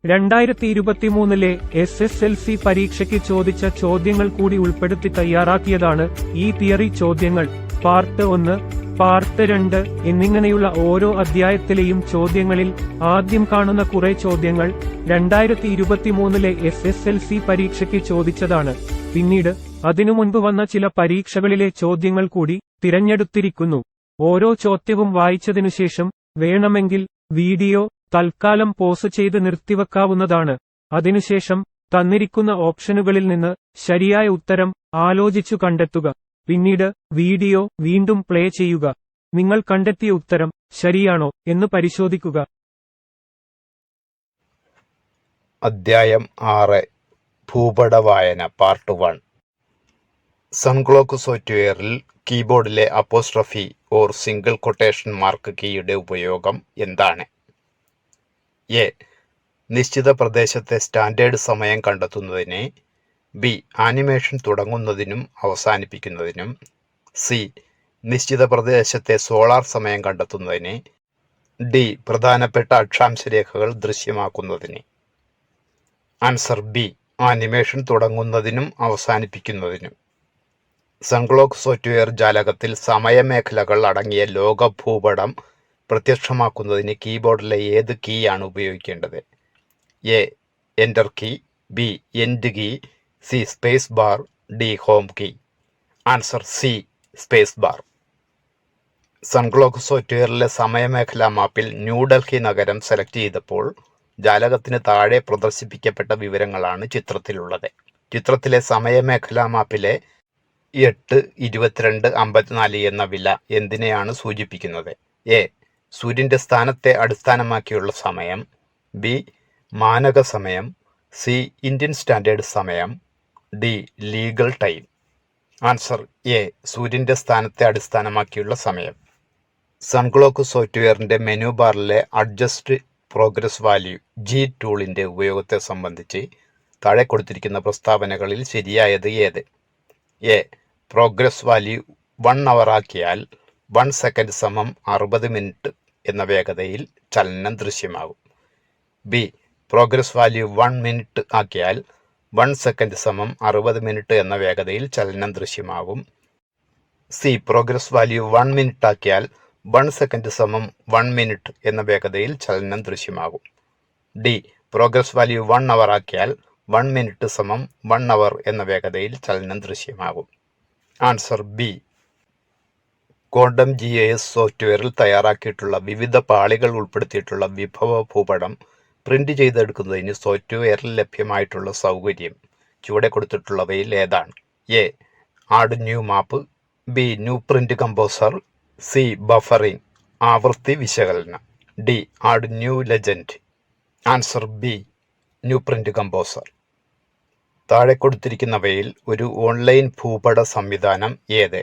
2023 SSLC പരീക്ഷയ്ക്ക് ചോദിച്ച ചോദ്യങ്ങൾ കൂടി ഉൾപ്പെടുത്തി തയ്യാറാക്കിയതാണ് ഈ തിയറി ചോദ്യങ്ങൾ. പാർട്ട് 1, പാർട്ട് 2 എന്നിങ്ങനെയുള്ള ഓരോ അധ്യായത്തിലെയും ചോദ്യങ്ങളിൽ ആദ്യം കാണുന്ന കുറെ ചോദ്യങ്ങൾ 2023 SSLC പരീക്ഷയ്ക്ക് ചോദിച്ചതാണ്. പിന്നീട് അതിനു മുൻപ് വന്ന ചില പരീക്ഷകളിലെ ചോദ്യങ്ങൾ കൂടി തിരഞ്ഞെടുത്തിരിക്കുന്നു. ഓരോ ചോദ്യവും വായിച്ചതിനുശേഷം വേണമെങ്കിൽ വീഡിയോ തൽക്കാലം പോസ് ചെയ്ത് നിർത്തിവെക്കാവുന്നതാണ്. അതിനുശേഷം തന്നിരിക്കുന്ന ഓപ്ഷനുകളിൽ നിന്ന് ശരിയായ ഉത്തരം ആലോചിച്ചു കണ്ടെത്തുക. പിന്നീട് വീഡിയോ വീണ്ടും പ്ലേ ചെയ്യുക. നിങ്ങൾ കണ്ടെത്തിയ ഉത്തരം ശരിയാണോ എന്ന് പരിശോധിക്കുക. അധ്യായം 6 ഭൂപട വായന പാർട്ട് 1. സൺക്ലോക്ക് സോഫ്റ്റ്വെയറിൽ കീബോർഡിലെ apostrophe or single quotation mark കീയുടെ ഉപയോഗം എന്താണ്? എ. നിശ്ചിത പ്രദേശത്തെ സ്റ്റാൻഡേർഡ് സമയം കണ്ടെത്തുന്നതിന്. ബി. ആനിമേഷൻ തുടങ്ങുന്നതിനും അവസാനിപ്പിക്കുന്നതിനും. സി. നിശ്ചിത പ്രദേശത്തെ സോളാർ സമയം കണ്ടെത്തുന്നതിന്. ഡി. പ്രധാനപ്പെട്ട അക്ഷാംശരേഖകൾ ദൃശ്യമാക്കുന്നതിന്. Answer B. ആനിമേഷൻ തുടങ്ങുന്നതിനും അവസാനിപ്പിക്കുന്നതിനും. സൺക്ലോക്ക് സോഫ്റ്റ്വെയർ ജാലകത്തിൽ സമയമേഖലകൾ അടങ്ങിയ ലോക ഭൂപടം പ്രത്യക്ഷമാക്കുന്നതിന് കീബോർഡിലെ ഏത് കീയാണ് ഉപയോഗിക്കേണ്ടത്? A. Enter key. B. End key. C. Space bar. D. Home key. Answer C. Space bar. Sunclock സോഫ്റ്റ്വെയറിലെ സമയമേഖലാ മാപ്പിൽ ന്യൂഡൽഹി നഗരം സെലക്ട് ചെയ്തപ്പോൾ ജാലകത്തിന് താഴെ പ്രദർശിപ്പിക്കപ്പെട്ട വിവരങ്ങളാണ് ചിത്രത്തിലുള്ളത്. ചിത്രത്തിലെ സമയമേഖലാ മാപ്പിലെ 8, 22, 54 എന്ന വില എന്തിനെയാണ് സൂചിപ്പിക്കുന്നത്? എ. സൂര്യൻ്റെ സ്ഥാനത്തെ അടിസ്ഥാനമാക്കിയുള്ള സമയം. ബി. മാനക സമയം. സി. ഇന്ത്യൻ സ്റ്റാൻഡേർഡ് സമയം. D. Legal time. Answer A. സൂര്യൻ്റെ സ്ഥാനത്തെ അടിസ്ഥാനമാക്കിയുള്ള സമയം. സൺക്ലോക്ക് സോഫ്റ്റ്വെയറിൻ്റെ മെനു ബാറിലെ അഡ്ജസ്റ്റ് പ്രോഗ്രസ് വാല്യൂ ജി ടൂളിൻ്റെ ഉപയോഗത്തെ സംബന്ധിച്ച് താഴെ കൊടുത്തിരിക്കുന്ന പ്രസ്താവനകളിൽ ശരിയായത് ഏത്? എ. പ്രോഗ്രസ് വാല്യൂ 1 അവർ ആക്കിയാൽ 1 സെക്കൻഡ് സമം 60 മിനിറ്റ് എന്ന വേഗതയിൽ ചലനം ദൃശ്യമാകും. ബി. പ്രോഗ്രസ് വാല്യൂ 1 മിനിറ്റ് ആക്കിയാൽ 1 സെക്കൻഡ് സമം 60 മിനിറ്റ് എന്ന വേഗതയിൽ ചലനം ദൃശ്യമാകും. സി. പ്രോഗ്രസ് വാല്യൂ 1 മിനിറ്റ് ആക്കിയാൽ 1 സെക്കൻഡ് സമം 1 മിനിറ്റ് എന്ന വേഗതയിൽ ചലനം ദൃശ്യമാകും. ഡി. പ്രോഗ്രസ് വാല്യൂ 1 അവർ ആക്കിയാൽ 1 മിനിറ്റ് സമം 1 അവർ എന്ന വേഗതയിൽ ചലനം ദൃശ്യമാകും. Answer B. ക്വാണ്ടം GIS സോഫ്റ്റ്വെയറിൽ തയ്യാറാക്കിയിട്ടുള്ള വിവിധ പാളികൾ ഉൾപ്പെടുത്തിയിട്ടുള്ള വിഭവ ഭൂപടം പ്രിന്റ് ചെയ്തെടുക്കുന്നതിന് സോഫ്റ്റ്വെയറിൽ ലഭ്യമായിട്ടുള്ള സൗകര്യം ചുവടെ കൊടുത്തിട്ടുള്ളവയിൽ ഏതാണ്? A. Add new map. B. New print composer. C. Buffering ആവൃത്തി വിശകലനം. D. Add new legend. Answer B. New print composer. താഴെ കൊടുത്തിരിക്കുന്നവയിൽ ഒരു ഓൺലൈൻ ഭൂപട സംവിധാനം ഏത്?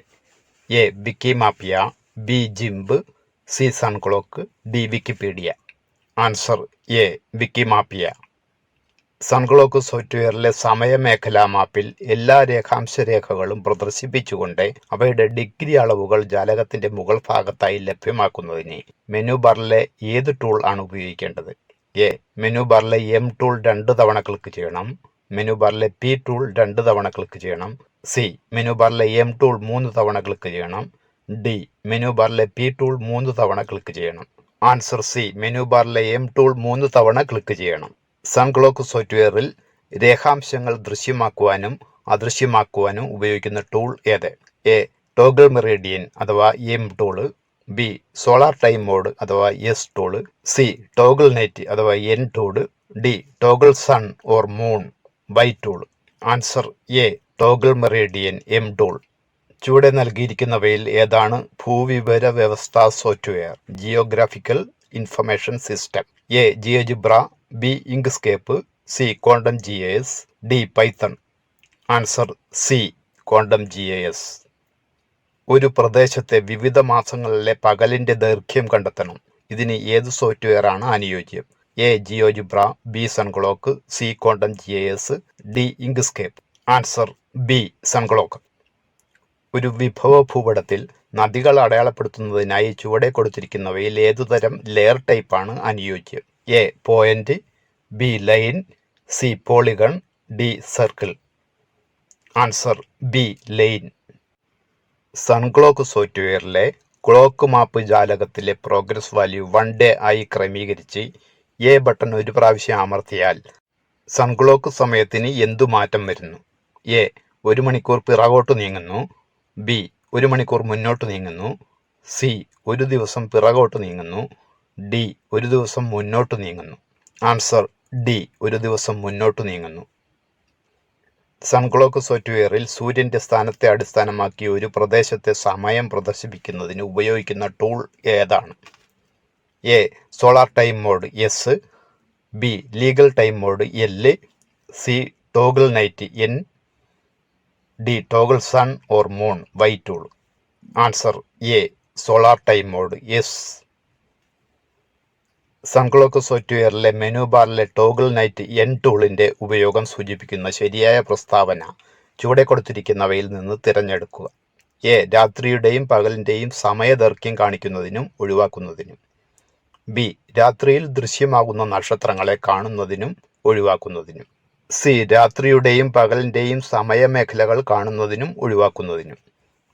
A. Wikimapia. B. GIMP. C. Sunclock. D. Wikipedia. Answer A. Wikimapia. Sunclock സോഫ്റ്റ്വെയറിലെ സമയമേഖലാ മാപ്പിൽ എല്ലാ രേഖാംശരേഖകളും പ്രദർശിപ്പിച്ചുകൊണ്ട് അവയുടെ ഡിഗ്രി അളവുകൾ ജാലകത്തിന്റെ മുകൾ ഭാഗത്തായി ലഭ്യമാക്കുന്നതിന് മെനു ബാറിലെ ഏത് ടൂൾ ആണ് ഉപയോഗിക്കേണ്ടത്? എ. മെനു ബാറിലെ എം ടൂൾ 2 തവണ ക്ലിക്ക് ചെയ്യണം. മെനു ബാറിലെ പി ടൂൾ 2 തവണ ക്ലിക്ക് ചെയ്യണം. സി. മെനു ബാറിലെ എം ടൂൾ 3 തവണ ക്ലിക്ക് ചെയ്യണം. ഡി. മെനു ബാറിലെ പി ടൂൾ 3 തവണ ക്ലിക്ക് ചെയ്യണം. Answer C. മെനു ബാറിലെ എം ടൂൾ 3 തവണ ക്ലിക്ക് ചെയ്യണം. സൺക്ലോക്ക് സോഫ്റ്റ്വെയറിൽ രേഖാംശങ്ങൾ ദൃശ്യമാക്കുവാനും അദൃശ്യമാക്കുവാനും ഉപയോഗിക്കുന്ന ടൂൾ ഏത്? എ. ടോഗിൾ മെറിഡിയൻ അഥവാ M tool. B. Solar time mode അഥവാ S tool. C. Toggle net അഥവാ N tool. D. Toggle sun or moon Y tool. Answer A. Toggle meridian M tool. ചുവടെ നൽകിയിരിക്കുന്നവയിൽ ഏതാണ് ഭൂവിവര വ്യവസ്ഥാ software? Geographical information system. A. GeoGebra. B. Inkscape. C. Quantum GIS. D. Python. Answer C. Quantum GIS. ഒരു പ്രദേശത്തെ വിവിധ മാസങ്ങളിലെ പകലിന്റെ ദൈർഘ്യം കണ്ടെത്തണം. ഇതിന് ഏത് സോഫ്റ്റ്വെയർ ആണ് അനുയോജ്യം? A. GeoGebra. B. Sunclock. C. Quantum GIS. D. Inkscape. Answer B. Sunclock. ഒരു വിഭവ ഭൂപടത്തിൽ നദികൾ അടയാളപ്പെടുത്തുന്നതിനായി ചുവടെ കൊടുത്തിരിക്കുന്നവയിൽ ഏതുതരം ലെയർ ടൈപ്പാണ് അനുയോജ്യം? A. Point. B line, C polygon, D circle. Answer B line. Sunclock സോഫ്റ്റ്വെയറിലെ ക്ലോക്ക് മാപ്പ് ജാലകത്തിലെ പ്രോഗ്രസ് വാല്യൂ 1 ഡേ ആയി ക്രമീകരിച്ച് എ ബട്ടൺ ഒരു പ്രാവശ്യം അമർത്തിയാൽ സൺക്ലോക്ക് സമയത്തിന് എന്തു മാറ്റം വരുന്നു? എ 1 മണിക്കൂർ പിറകോട്ട് നീങ്ങുന്നു, ബി 1 മണിക്കൂർ മുന്നോട്ട് നീങ്ങുന്നു, സി 1 ദിവസം പിറകോട്ട് നീങ്ങുന്നു, ഡി 1 ദിവസം മുന്നോട്ട് നീങ്ങുന്നു. ആൻസർ ഡി 1 ദിവസം മുന്നോട്ട് നീങ്ങുന്നു. സൺക്ലോക്ക് സോഫ്റ്റ്വെയറിൽ സൂര്യന്റെ സ്ഥാനത്തെ അടിസ്ഥാനമാക്കി ഒരു പ്രദേശത്തെ സമയം പ്രദർശിപ്പിക്കുന്നതിന് ഉപയോഗിക്കുന്ന ടൂൾ ഏതാണ്? A solar time mode S, B legal time mode L, C toggle night N, D toggle sun or moon Y tool. Answer A solar time mode S. Sunclock സോഫ്റ്റ്വെയറിലെ മെനു ബാറിലെ ടോഗിൾ നൈറ്റ് എൻ ടൂളിന്റെ ഉപയോഗം സൂചിപ്പിക്കുന്ന ശരിയായ പ്രസ്താവന ചുവടെ കൊടുത്തിരിക്കുന്നവയിൽ നിന്ന് തിരഞ്ഞെടുക്കുക. എ രാത്രിയുടെയും പകലിന്റെയും സമയദൈർഘ്യം കാണിക്കുന്നതിനും ഒഴിവാക്കുന്നതിനും, ബി രാത്രിയിൽ ദൃശ്യമാകുന്ന നക്ഷത്രങ്ങളെ കാണുന്നതിനും ഒഴിവാക്കുന്നതിനും, സി രാത്രിയുടെയും പകലിന്റെയും സമയമേഖലകൾ കാണുന്നതിനും ഒഴിവാക്കുന്നതിനും,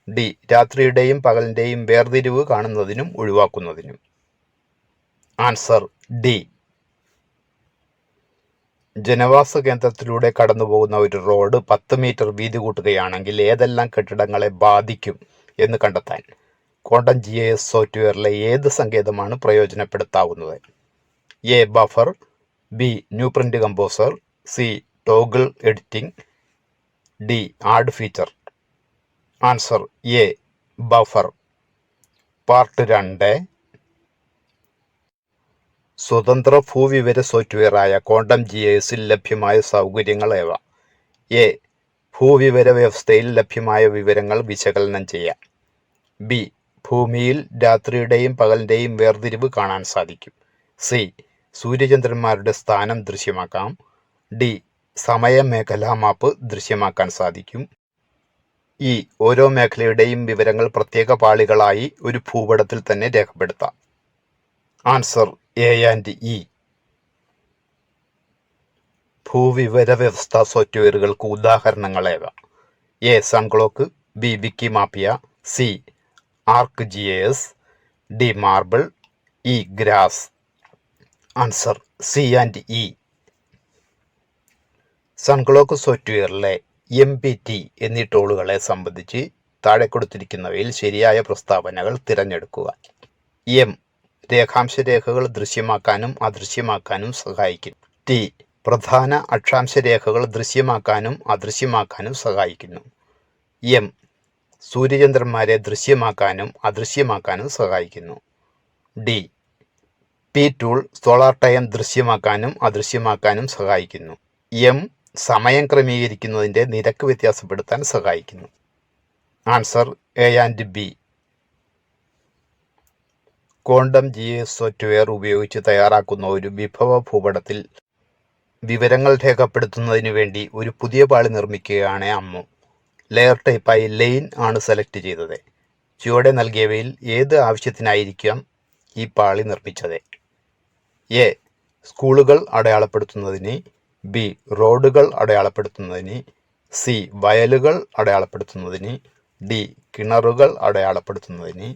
ഡി രാത്രിയുടെയും പകലിന്റെയും വേർതിരിവ് കാണുന്നതിനും ഒഴിവാക്കുന്നതിനും. Answer D. ജനവാസ കേന്ദ്രത്തിലൂടെ കടന്നുപോകുന്ന ഒരു റോഡ് 10 മീറ്റർ വീതി കൂട്ടുകയാണെങ്കിൽ ഏതെല്ലാം കെട്ടിടങ്ങളെ ബാധിക്കും എന്ന് കണ്ടെത്താൻ ക്വാണ്ടം GIS സോഫ്റ്റ്വെയറിലെ ഏത് സങ്കേതമാണ് പ്രയോജനപ്പെടുത്താവുന്നത്? A buffer, B new print composer, C toggle editing, D add feature. Answer A buffer. Part 2. സ്വതന്ത്ര ഭൂവിവര സോഫ്റ്റ്വെയറായ ക്വാണ്ടം GISൽ ലഭ്യമായ സൗകര്യങ്ങൾ ഏവ? എ ഭൂവിവര വ്യവസ്ഥയിൽ ലഭ്യമായ വിവരങ്ങൾ വിശകലനം ചെയ്യാം, ബി ഭൂമിയിൽ രാത്രിയുടെയും പകലിന്റെയും വേർതിരിവ് കാണാൻ സാധിക്കും, സി സൂര്യചന്ദ്രന്മാരുടെ സ്ഥാനം ദൃശ്യമാക്കാം, ഡി സമയമേഖലാ മാപ്പ് ദൃശ്യമാക്കാൻ സാധിക്കും, ഈ ഓരോ മേഖലയുടെയും വിവരങ്ങൾ പ്രത്യേക പാളികളായി ഒരു ഭൂപടത്തിൽ തന്നെ രേഖപ്പെടുത്താം. Answer A and E. ഭൂവിവര വ്യവസ്ഥ സോഫ്റ്റ്വെയറുകൾക്ക് ഉദാഹരണങ്ങൾ ഏവ? A Sunclock, B Wikimapia, C Arc GIS, D Marble, E GRASS. Answer C and E. Sunclock സോഫ്റ്റ്വെയറിലെ MPT എന്നീ ടൂളുകളെ സംബന്ധിച്ച് താഴെ കൊടുത്തിരിക്കുന്നവയിൽ ശരിയായ പ്രസ്താവനകൾ തിരഞ്ഞെടുക്കുക. എം രേഖാംശ രേഖകൾ ദൃശ്യമാക്കാനും അദൃശ്യമാക്കാനും സഹായിക്കുന്നു. ടി പ്രധാന അക്ഷാംശ രേഖകൾ ദൃശ്യമാക്കാനും അദൃശ്യമാക്കാനും സഹായിക്കുന്നു. എം സൂര്യചന്ദ്രന്മാരെ ദൃശ്യമാക്കാനും അദൃശ്യമാക്കാനും സഹായിക്കുന്നു. D P tool solar time ദൃശ്യമാക്കാനും അദൃശ്യമാക്കാനും സഹായിക്കുന്നു. എം സമയം ക്രമീകരിക്കുന്നതിൻ്റെ നിരക്ക് വ്യത്യാസപ്പെടുത്താൻ സഹായിക്കുന്നു. Answer A and B. Quantum GIS software ഉപയോഗിച്ച് തയ്യാറാക്കുന്ന ഒരു വിഭവ ഭൂപടത്തിൽ വിവരങ്ങൾ രേഖപ്പെടുത്തുന്നതിന് വേണ്ടി ഒരു പുതിയ പാളി നിർമ്മിക്കുകയാണ് അമ്മു. ലെയർ ടൈപ്പായി ലൈൻ ആണ് സെലക്ട് ചെയ്തത്. ചുവടെ നൽകിയവയിൽ ഏത് ആവശ്യത്തിനായിരിക്കാം ഈ പാളി നിർമ്മിച്ചത്? എ സ്കൂളുകൾ അടയാളപ്പെടുത്തുന്നതിന്, ബി റോഡുകൾ അടയാളപ്പെടുത്തുന്നതിന്, സി വയലുകൾ അടയാളപ്പെടുത്തുന്നതിന്, ഡി കിണറുകൾ അടയാളപ്പെടുത്തുന്നതിന്,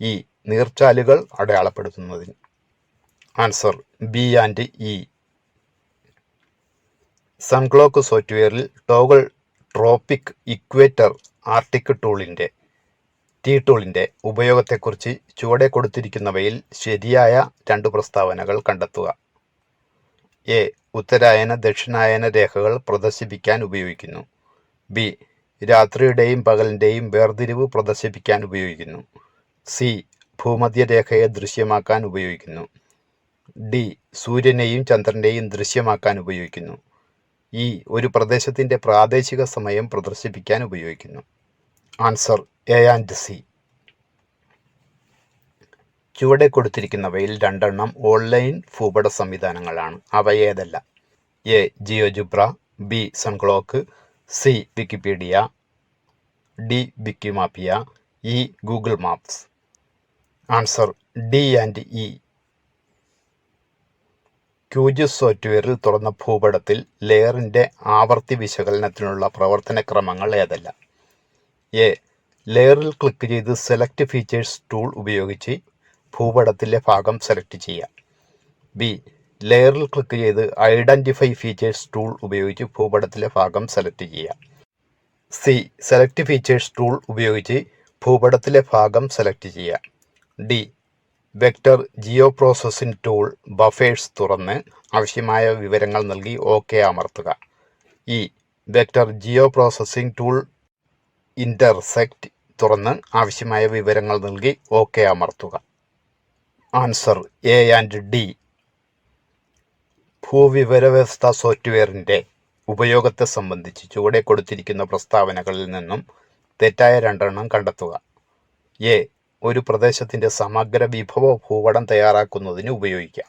ഇ നീർച്ചാലുകൾ അടയാളപ്പെടുത്തുന്നതിന്. Answer B and E. Sunclock സോഫ്റ്റ്വെയറിൽ ടോഗിൾ ട്രോപ്പിക് ഇക്വേറ്റർ ആർട്ടിക് ടൂളിൻ്റെ ഉപയോഗത്തെക്കുറിച്ച് ചുവടെ കൊടുത്തിരിക്കുന്നവയിൽ ശരിയായ 2 പ്രസ്താവനകൾ കണ്ടെത്തുക. എ ഉത്തരായന ദക്ഷിണായന രേഖകൾ പ്രദർശിപ്പിക്കാൻ ഉപയോഗിക്കുന്നു, ബി രാത്രിയുടെയും പകലിൻ്റെയും വേർതിരിവ് പ്രദർശിപ്പിക്കാൻ ഉപയോഗിക്കുന്നു, സി ഭൂമധ്യരേഖയെ ദൃശ്യമാക്കാൻ ഉപയോഗിക്കുന്നു, ഡി സൂര്യനെയും ചന്ദ്രനെയും ദൃശ്യമാക്കാൻ ഉപയോഗിക്കുന്നു, ഈ ഒരു പ്രദേശത്തിൻ്റെ പ്രാദേശിക സമയം പ്രദർശിപ്പിക്കാൻ ഉപയോഗിക്കുന്നു. Answer A and C. ചുവടെ കൊടുത്തിരിക്കുന്നവയിൽ 2 ഓൺലൈൻ ഭൂപട സംവിധാനങ്ങളാണ്. അവ ഏതെല്ലാം? A GeoGebra, B Sunclock, C Wikipedia, D Wikimapia, E Google maps. Answer D and E. QGIS സോഫ്റ്റ്വെയറിൽ തുറന്ന ഭൂപടത്തിൽ ലെയറിന്റെ ആവൃത്തി വിശകലനത്തിനുള്ള പ്രവർത്തനക്രമങ്ങൾ ഏതെല്ലാം? എ. ലെയറിൽ ക്ലിക്ക് ചെയ്ത് സെലക്ട് ഫീച്ചേഴ്സ് ടൂൾ ഉപയോഗിച്ച് ഭൂപടത്തിലെ ഭാഗം സെലക്ട് ചെയ്യാം. ബി. ലെയറിൽ ക്ലിക്ക് ചെയ്ത് ഐഡന്റിഫൈ ഫീച്ചേഴ്സ് ടൂൾ ഉപയോഗിച്ച് ഭൂപടത്തിലെ ഭാഗം സെലക്ട് ചെയ്യാം. സി. സെലക്ട് ഫീച്ചേഴ്സ് ടൂൾ ഉപയോഗിച്ച് ഭൂപടത്തിലെ ഭാഗം സെലക്ട് ചെയ്യാം. D. Vector geo processing tool buffers തുറന്ന് ആവശ്യമായ വിവരങ്ങൾ നൽകി ഓക്കെ അമർത്തുക. E. Vector geo processing tool intersect തുറന്ന് ആവശ്യമായ വിവരങ്ങൾ നൽകി ഓക്കെ അമർത്തുക. Answer A and D. ഭൂവിവരവ്യവസ്ഥ സോഫ്റ്റ്വെയറിന്റെ ഉപയോഗത്തെ സംബന്ധിച്ച് ചുവടെ കൊടുത്തിരിക്കുന്ന പ്രസ്താവനകളിൽ നിന്നും തെറ്റായ 2 എണ്ണം കണ്ടെത്തുക. എ. ഒരു പ്രദേശത്തിന്റെ സമഗ്ര വിഭവ ഭൂപടം തയ്യാറാക്കുന്നതിന് ഉപയോഗിക്കാം.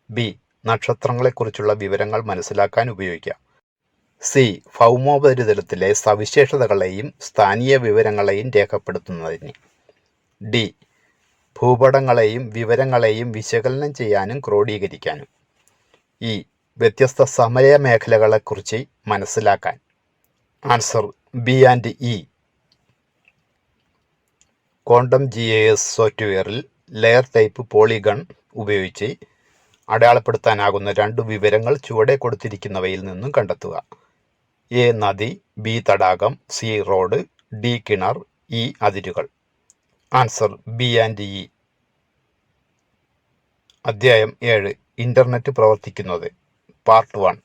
ബി. നക്ഷത്രങ്ങളെക്കുറിച്ചുള്ള വിവരങ്ങൾ മനസ്സിലാക്കാൻ ഉപയോഗിക്കാം. സി. ഭൗമോപരിതലത്തിലെ സവിശേഷതകളെയും സ്ഥാനീയ വിവരങ്ങളെയും രേഖപ്പെടുത്തുന്നതിന്. ഡി. ഭൂപടങ്ങളെയും വിവരങ്ങളെയും വിശകലനം ചെയ്യാനും ക്രോഡീകരിക്കാനും. ഇ. വ്യത്യസ്ത സമയമേഖലകളെക്കുറിച്ച് മനസ്സിലാക്കാൻ. Answer B and E. Quantum GIS സോഫ്റ്റ്വെയറിൽ ലെയർ ടൈപ്പ് പോളിഗൺ ഉപയോഗിച്ച് അടയാളപ്പെടുത്താനാകുന്ന 2 വിവരങ്ങൾ ചുവടെ കൊടുത്തിരിക്കുന്നവയിൽ നിന്നും കണ്ടെത്തുക. എ. നദി, ബി. തടാകം, സി. Road, D. കിണർ, ഇ. അതിരുകൾ. Answer B and E. അധ്യായം 7 ഇന്റർനെറ്റ് പ്രവർത്തിക്കുന്നത് പാർട്ട് 1.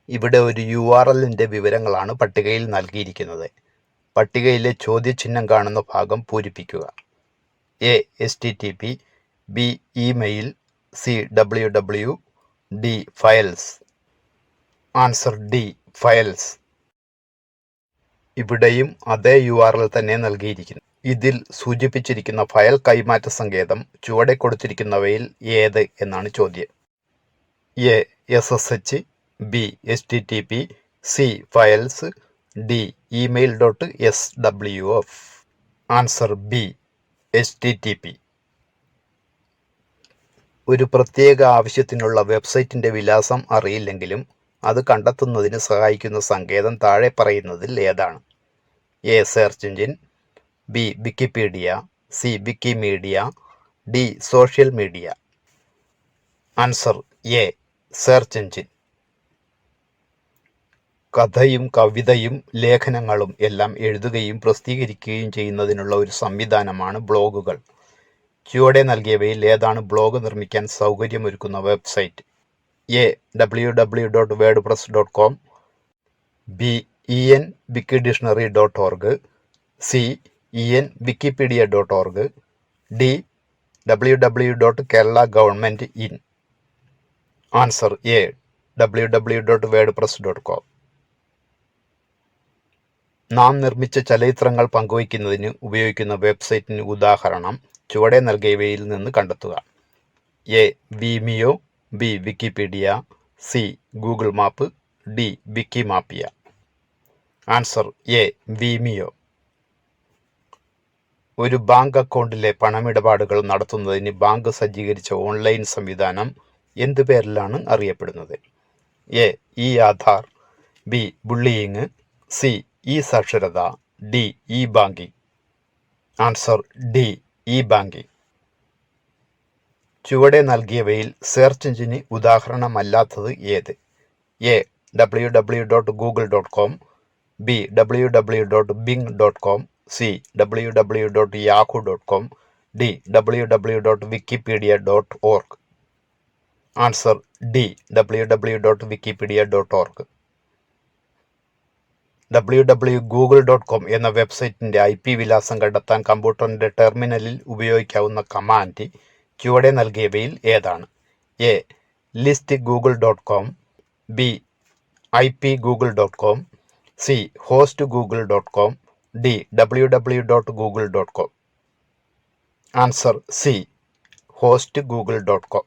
ഇവിടെ ഒരു URLന്റെ വിവരങ്ങളാണ് പട്ടികയിൽ നൽകിയിരിക്കുന്നത്. പട്ടികയിലെ ചോദ്യചിഹ്നം കാണുന്ന ഭാഗം പൂരിപ്പിക്കുക. A. HTTP, B. Email, C. www, D. Files. Answer D. Files. ഇവിടെയും അതേ URL തന്നെ നൽകിയിരിക്കുന്നു. ഇതിൽ സൂചിപ്പിച്ചിരിക്കുന്ന ഫയൽ കൈമാറ്റ സങ്കേതം ചുവടെ കൊടുത്തിരിക്കുന്നവയിൽ ഏത് എന്നാണ് ചോദ്യം. A. SSH, B. HTTP, C. Files, D. email.swf. Answer B. HTTP. ഒരു പ്രത്യേക ആവശ്യത്തിനുള്ള വെബ്സൈറ്റിന്റെ വിലാസം അറിയില്ലെങ്കിലും അത് കണ്ടെത്തുന്നതിന് സഹായിക്കുന്ന സങ്കേതം താഴെ പറയുന്നതിൽ ഏതാണ്? A. Search engine, B. Wikipedia, C. Wikimedia, D. Social media. Answer A. Search engine. കഥയും കവിതയും ലേഖനങ്ങളും എല്ലാം എഴുതുകയും പ്രസിദ്ധീകരിക്കുകയും ചെയ്യുന്നതിനുള്ള ഒരു സംവിധാനമാണ് ബ്ലോഗുകൾ. ചുവടെ നൽകിയവയിൽ ഏതാണ് ബ്ലോഗ് നിർമ്മിക്കാൻ സൗകര്യമൊരുക്കുന്ന website? A. www.wordpress.com, B. enwikidictionary.org, C. enwikipedia.org, D. www.kerala-government-in. Answer A. www.wordpress.com. നാം നിർമ്മിച്ച ചലച്ചിത്രങ്ങൾ പങ്കുവയ്ക്കുന്നതിന് ഉപയോഗിക്കുന്ന വെബ്സൈറ്റിന് ഉദാഹരണം ചുവടെ നൽകിയവയിൽ നിന്ന് കണ്ടെത്തുക. A. Vimeo, B. Wikipedia, C. Google map, D. Wikimapia. Answer A. Vimeo. ഒരു ബാങ്ക് അക്കൗണ്ടിലെ പണമിടപാടുകൾ നടത്തുന്നതിന് ബാങ്ക് സജ്ജീകരിച്ച ഓൺലൈൻ സംവിധാനം എന്ത് പേരിലാണ് അറിയപ്പെടുന്നത്? A. E Aadhaar, B. Bullying, C. E സാക്ഷരത, D. E banking. Answer D. E banking. ചുവടെ നൽകിയവയിൽ സെർച്ച് എഞ്ചിന് ഉദാഹരണമല്ലാത്തത് ഏത്? A. www.google.com, B. www.bing.com, C. www.yahoo.com, D. www.wikipedia.org. Answer D. www.wikipedia.org. www.google.com എന്ന വെബ്സൈറ്റിന്റെ IP വിലാസം കണ്ടെത്താൻ കമ്പ്യൂട്ടറിന്റെ ടെർമിനലിൽ ഉപയോഗിക്കാവുന്ന കമാൻഡ് ചുവടെ നൽകിയവയിൽ ഏതാണ്? A. List google.com, B. IP google.com, C. host google.com, D. www.google.com. Answer C. host google.com.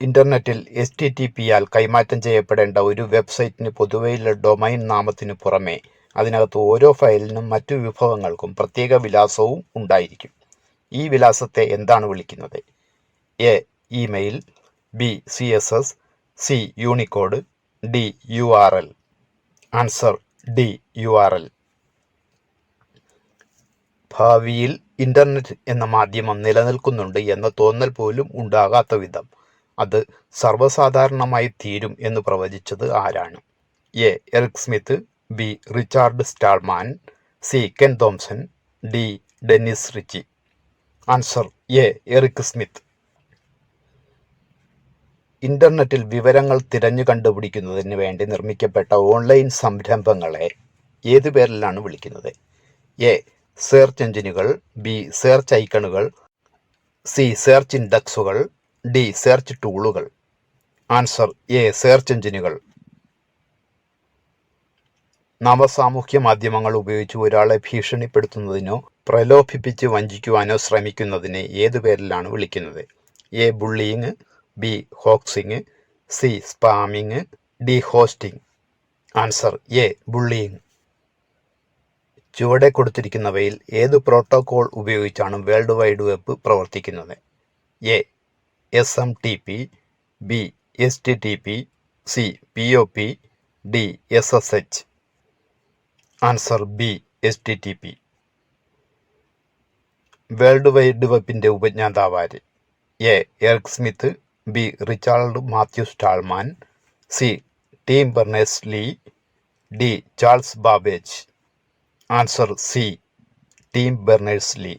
ഇന്റർനെറ്റിൽ HTTPയാൽ കൈമാറ്റം ചെയ്യപ്പെടേണ്ട ഒരു വെബ്സൈറ്റിന് പൊതുവെയുള്ള ഡൊമൈൻ നാമത്തിനു പുറമെ അതിനകത്ത് ഓരോ ഫയലിനും മറ്റു വിഭവങ്ങൾക്കും പ്രത്യേക വിലാസവും ഉണ്ടായിരിക്കും. ഈ വിലാസത്തെ എന്താണ് വിളിക്കുന്നത്? A. Email, B CSS, C Unicode, D URL. Answer D URL. ഭാവിയിൽ ഇന്റർനെറ്റ് എന്ന മാധ്യമം നിലനിൽക്കുന്നുണ്ട് എന്ന തോന്നൽ പോലും ഉണ്ടാകാത്ത വിധം അത് സർവ്വസാധാരണമായി തീരും എന്ന് പ്രവചിച്ചത് ആരാണ്? A Eric Smith, B Richard Stallman, C Ken Thompson, D Dennis Ritchie. Answer A Eric Smith. ഇന്റർനെറ്റിൽ വിവരങ്ങൾ തിരഞ്ഞു കണ്ടുപിടിക്കുന്നതിന് വേണ്ടി നിർമ്മിക്കപ്പെട്ട ഓൺലൈൻ സംരംഭങ്ങളെ ഏതു പേരിലാണ് വിളിക്കുന്നത്? എ സെർച്ച് എഞ്ചിനുകൾ, ബി സെർച്ച് ഐക്കണുകൾ, സി സെർച്ച് ഇൻഡെക്സുകൾ, ഡി സെർച്ച് ടൂളുകൾ. ആൻസർ എ സെർച്ച് എഞ്ചിനുകൾ. നവസാമൂഹ്യ മാധ്യമങ്ങൾ ഉപയോഗിച്ച് ഒരാളെ ഭീഷണിപ്പെടുത്തുന്നതിനോ പ്രലോഭിപ്പിച്ച് വഞ്ചിക്കുവാനോ ശ്രമിക്കുന്നതിനെ ഏതു പേരിലാണ് വിളിക്കുന്നത്? A bullying, B hoaxing, C spamming, D hosting. Answer A bullying. ചുവടെ കൊടുത്തിരിക്കുന്നവയിൽ ഏത് പ്രോട്ടോകോൾ ഉപയോഗിച്ചാണ് വേൾഡ് വൈഡ് വെബ് പ്രവർത്തിക്കുന്നത്? A SMTP, B HTTP, C POP, D SSH. Answer B HTTP. World wide വെബിൻ്റെ ഉപജ്ഞാതാവാര്? A Eric Smith, B Richard Matthew Stallman, C Tim Berners-Lee, D Charles Babbage. Answer C Tim Berners Lee.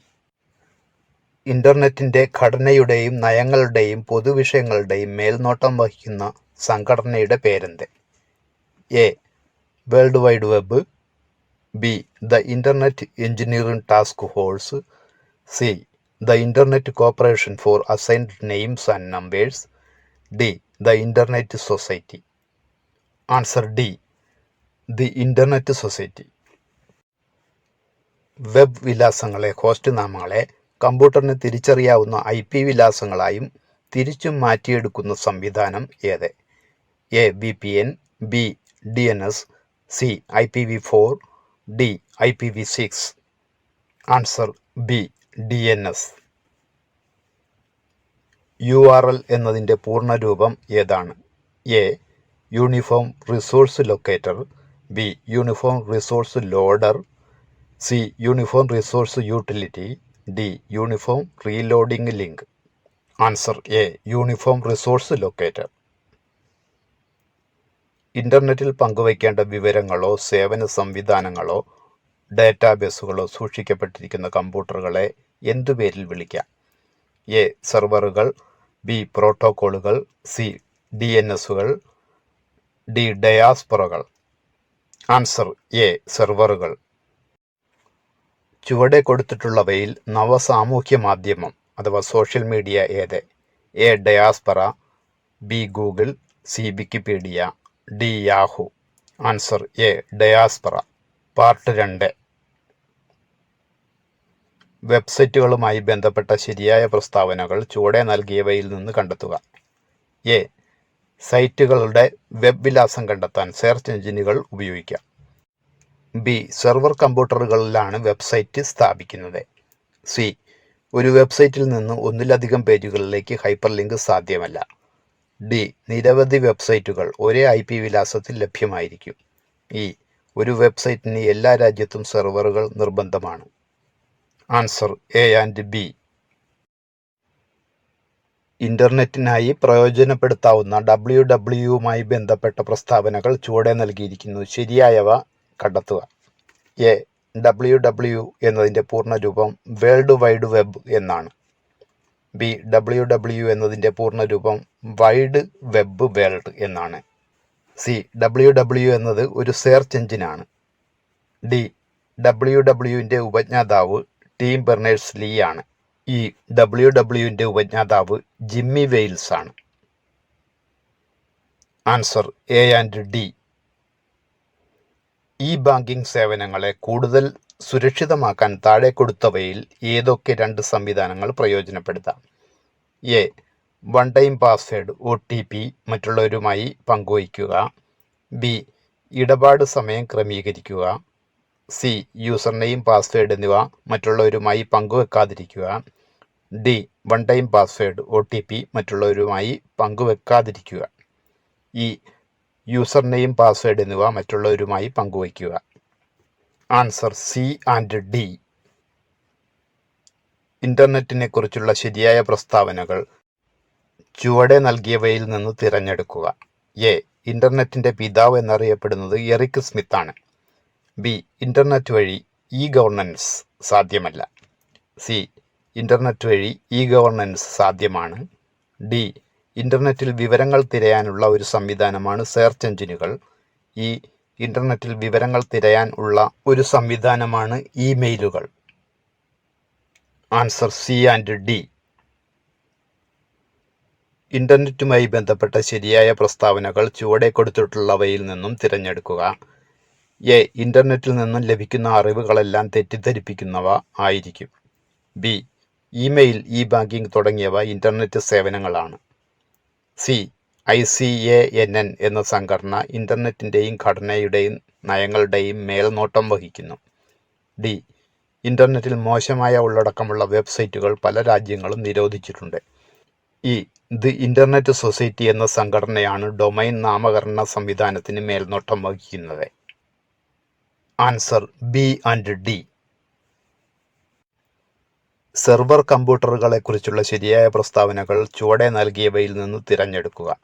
ഇന്റർനെറ്റിന്റെ ഘടനയുടെയും നയങ്ങളുടെയും പൊതുവിഷയങ്ങളുടെയും മേൽനോട്ടം വഹിക്കുന്ന സംഘടനയുടെ പേരെന്ത്? A world wide web, B the internet engineering task force, C the internet corporation for assigned names and numbers, D the internet society. Answer D the internet society. Web വിലാസങ്ങളെ, host നാമങ്ങളെ കമ്പ്യൂട്ടറിന് തിരിച്ചറിയാവുന്ന IP വിലാസങ്ങളായും തിരിച്ചും മാറ്റിയെടുക്കുന്ന സംവിധാനം ഏത്? A VPN, B DNS, C IPv4, D IPv6. Answer B DNS. URL എന്നതിൻ്റെ പൂർണ്ണരൂപം ഏതാണ്? A uniform resource locator, B uniform resource loader, C uniform resource utility, D uniform reloading link. Answer A uniform resource locator. ഇന്റർനെറ്റിൽ പങ്കുവയ്ക്കേണ്ട വിവരങ്ങളോ സേവന സംവിധാനങ്ങളോ ഡാറ്റാബേസുകളോ സൂക്ഷിക്കപ്പെട്ടിരിക്കുന്ന കമ്പ്യൂട്ടറുകളെ എന്തു പേരിൽ വിളിക്കാം? A സെർവറുകൾ, ബി പ്രോട്ടോക്കോളുകൾ, സി DNSകൾ, ഡി ഡയാസ്പൊറകൾ. ആൻസർ എ സെർവറുകൾ. ചുവടെ കൊടുത്തിട്ടുള്ളവയിൽ നവസാമൂഹ്യ മാധ്യമം അഥവാ സോഷ്യൽ മീഡിയ ഏത്? A Diaspora, B Google, C Wikipedia, D Yahoo. Answer A Diaspora. Part 2. വെബ്സൈറ്റുകളുമായി ബന്ധപ്പെട്ട ശരിയായ പ്രസ്താവനകൾ ചുവടെ നൽകിയവയിൽ നിന്ന് കണ്ടെത്തുക. എ സൈറ്റുകളുടെ വെബ് വിലാസം കണ്ടെത്താൻ സെർച്ച് എഞ്ചിനുകൾ ഉപയോഗിക്കാം. ബി സെർവർ കമ്പ്യൂട്ടറുകളിലാണ് വെബ്സൈറ്റ് സ്ഥാപിക്കുന്നത്. സി ഒരു വെബ്സൈറ്റിൽ നിന്ന് ഒന്നിലധികം പേജുകളിലേക്ക് ഹൈപ്പർലിങ്ക് സാധ്യമല്ല. ഡി നിരവധി വെബ്സൈറ്റുകൾ ഒരേ IP വിലാസത്തിൽ ലഭ്യമായിരിക്കും. ഇ ഒരു വെബ്സൈറ്റിന് എല്ലാ രാജ്യത്തും സെർവറുകൾ നിർബന്ധമാണ്. Answer A and B. ഇന്റർനെറ്റിനായി പ്രയോജനപ്പെടുത്താവുന്ന WWWയുമായി ബന്ധപ്പെട്ട പ്രസ്താവനകൾ ചുവടെ നൽകിയിരിക്കുന്നു. ശരിയായവ കണ്ടെത്തുക. എ WWW എന്നതിൻ്റെ പൂർണ്ണരൂപം വേൾഡ് വൈഡ് വെബ് എന്നാണ്. ബി WWW എന്നതിൻ്റെ പൂർണ്ണരൂപം വൈഡ് വെബ് വേൾഡ് എന്നാണ്. സി WWW എന്നത് ഒരു സെർച്ച് എഞ്ചിനാണ്. ഡി WWWൻ്റെ ഉപജ്ഞാതാവ് ടിം ബെർണേഴ്സ്-ലീ ആണ്. ഈ WWWൻ്റെ ഉപജ്ഞാതാവ് ജിമ്മി വെയിൽസ് ആണ്. Answer A and D. Banking സേവനങ്ങളെ കൂടുതൽ സുരക്ഷിതമാക്കാൻ താഴെ കൊടുത്തവയിൽ ഏതൊക്കെ 2 സംവിധാനങ്ങൾ പ്രയോജനപ്പെടുത്താം? A one time password OTP മറ്റുള്ളവരുമായി പങ്കുവയ്ക്കുക, ബി ഇടപാട് സമയം ക്രമീകരിക്കുക, സി യൂസർ നെയിം പാസ്വേഡ് എന്നിവ മറ്റുള്ളവരുമായി പങ്കുവെക്കാതിരിക്കുക, D one time password OTP മറ്റുള്ളവരുമായി പങ്കുവെക്കാതിരിക്കുക. ഈ യൂസർ നെയിം പാസ്വേഡ് എന്നിവ മറ്റുള്ളവരുമായി പങ്കുവയ്ക്കുക. Answer C and D. ഇന്റർനെറ്റിനെ കുറിച്ചുള്ള ശരിയായ പ്രസ്താവനകൾ ചുവടെ നൽകിയവയിൽ നിന്ന് തിരഞ്ഞെടുക്കുക. എ. ഇന്റർനെറ്റിന്റെ പിതാവ് എന്നറിയപ്പെടുന്നത് എറിക് സ്മിത്ത് ആണ്. ബി. ഇന്റർനെറ്റ് വഴി ഗവർണൻസ് സാധ്യമല്ല. സി. ഇന്റർനെറ്റ് വഴി ഗവർണൻസ് സാധ്യമാണ്. ഡി. ഇന്റർനെറ്റിൽ വിവരങ്ങൾ തിരയാനുള്ള ഒരു സംവിധാനമാണ് സെർച്ച് എഞ്ചിനുകൾ. ഈ ഇന്റർനെറ്റിൽ വിവരങ്ങൾ തിരയാൻ ഉള്ള ഒരു സംവിധാനമാണ് ഇമെയിലുകൾ. Answer C and D. ഇന്റർനെറ്റുമായി ബന്ധപ്പെട്ട ശരിയായ പ്രസ്താവനകൾ ചുവടെ കൊടുത്തിട്ടുള്ളവയിൽ നിന്നും തിരഞ്ഞെടുക്കുക. എ. ഇന്റർനെറ്റിൽ നിന്നും ലഭിക്കുന്ന അറിവുകളെല്ലാം തെറ്റിദ്ധരിപ്പിക്കുന്നവ ആയിരിക്കും. ബി. ഇമെയിൽ, ബാങ്കിംഗ് തുടങ്ങിയവ ഇന്റർനെറ്റ് സേവനങ്ങളാണ്. സി. ICANN എന്ന സംഘടന ഇന്റർനെറ്റിന്റെയും ഘടനയുടെയും നയങ്ങളുടെയും മേൽനോട്ടം വഹിക്കുന്നു. ഡി. ഇന്റർനെറ്റിൽ മോശമായ ഉള്ളടക്കമുള്ള വെബ്സൈറ്റുകൾ പല രാജ്യങ്ങളും നിരോധിച്ചിട്ടുണ്ട്. ഈ ദി ഇന്റർനെറ്റ് സൊസൈറ്റി എന്ന സംഘടനയാണ് ഡൊമൈൻ നാമകരണ സംവിധാനത്തിന് മേൽനോട്ടം വഹിക്കുന്നത്. Answer B and D. Server കമ്പ്യൂട്ടറുകളെ കുറിച്ചുള്ള ശരിയായ പ്രസ്താവനകൾ ചുവടെ നൽകിയവയിൽ നിന്ന് തിരഞ്ഞെടുക്കുക.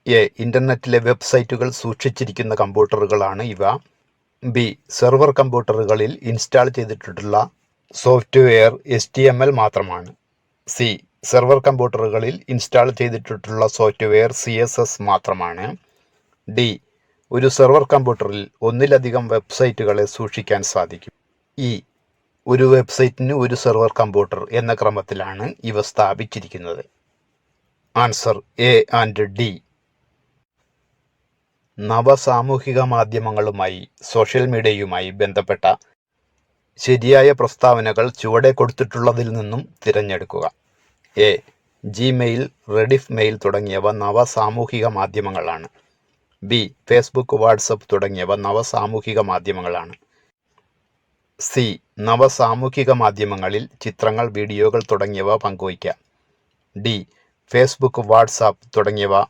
എ. ഇന്റർനെറ്റിലെ വെബ്സൈറ്റുകൾ സൂക്ഷിച്ചിരിക്കുന്ന കമ്പ്യൂട്ടറുകളാണ് ഇവ. ബി. സെർവർ കമ്പ്യൂട്ടറുകളിൽ ഇൻസ്റ്റാൾ ചെയ്തിട്ടുള്ള സോഫ്റ്റ്വെയർ HTML മാത്രമാണ്. സി. സെർവർ കമ്പ്യൂട്ടറുകളിൽ ഇൻസ്റ്റാൾ ചെയ്തിട്ടുള്ള സോഫ്റ്റ്വെയർ CSS മാത്രമാണ്. ഡി. ഒരു സെർവർ കമ്പ്യൂട്ടറിൽ ഒന്നിലധികം വെബ്സൈറ്റുകളെ സൂക്ഷിക്കാൻ സാധിക്കും. ഇ. ഒരു വെബ്സൈറ്റിന് ഒരു സെർവർ കമ്പ്യൂട്ടർ എന്ന ക്രമത്തിലാണ് ഇവ സ്ഥാപിച്ചിരിക്കുന്നത്. Answer A and D. നവസാമൂഹിക മാധ്യമങ്ങളുമായി സോഷ്യൽ മീഡിയയുമായി ബന്ധപ്പെട്ട ശരിയായ പ്രസ്താവനകൾ ചുവടെ കൊടുത്തിട്ടുള്ളതിൽ നിന്നും തിരഞ്ഞെടുക്കുക. എ. ജിമെയിൽ, റെഡിഫ് മെയിൽ തുടങ്ങിയവ നവസാമൂഹിക മാധ്യമങ്ങളാണ്. ബി. ഫേസ്ബുക്ക്, വാട്സപ്പ് തുടങ്ങിയവ നവസാമൂഹിക മാധ്യമങ്ങളാണ്. സി. നവസാമൂഹിക മാധ്യമങ്ങളിൽ ചിത്രങ്ങൾ, വീഡിയോകൾ തുടങ്ങിയവ പങ്കുവയ്ക്കാം. ഡി. ഫേസ്ബുക്ക്, വാട്സാപ്പ് തുടങ്ങിയവ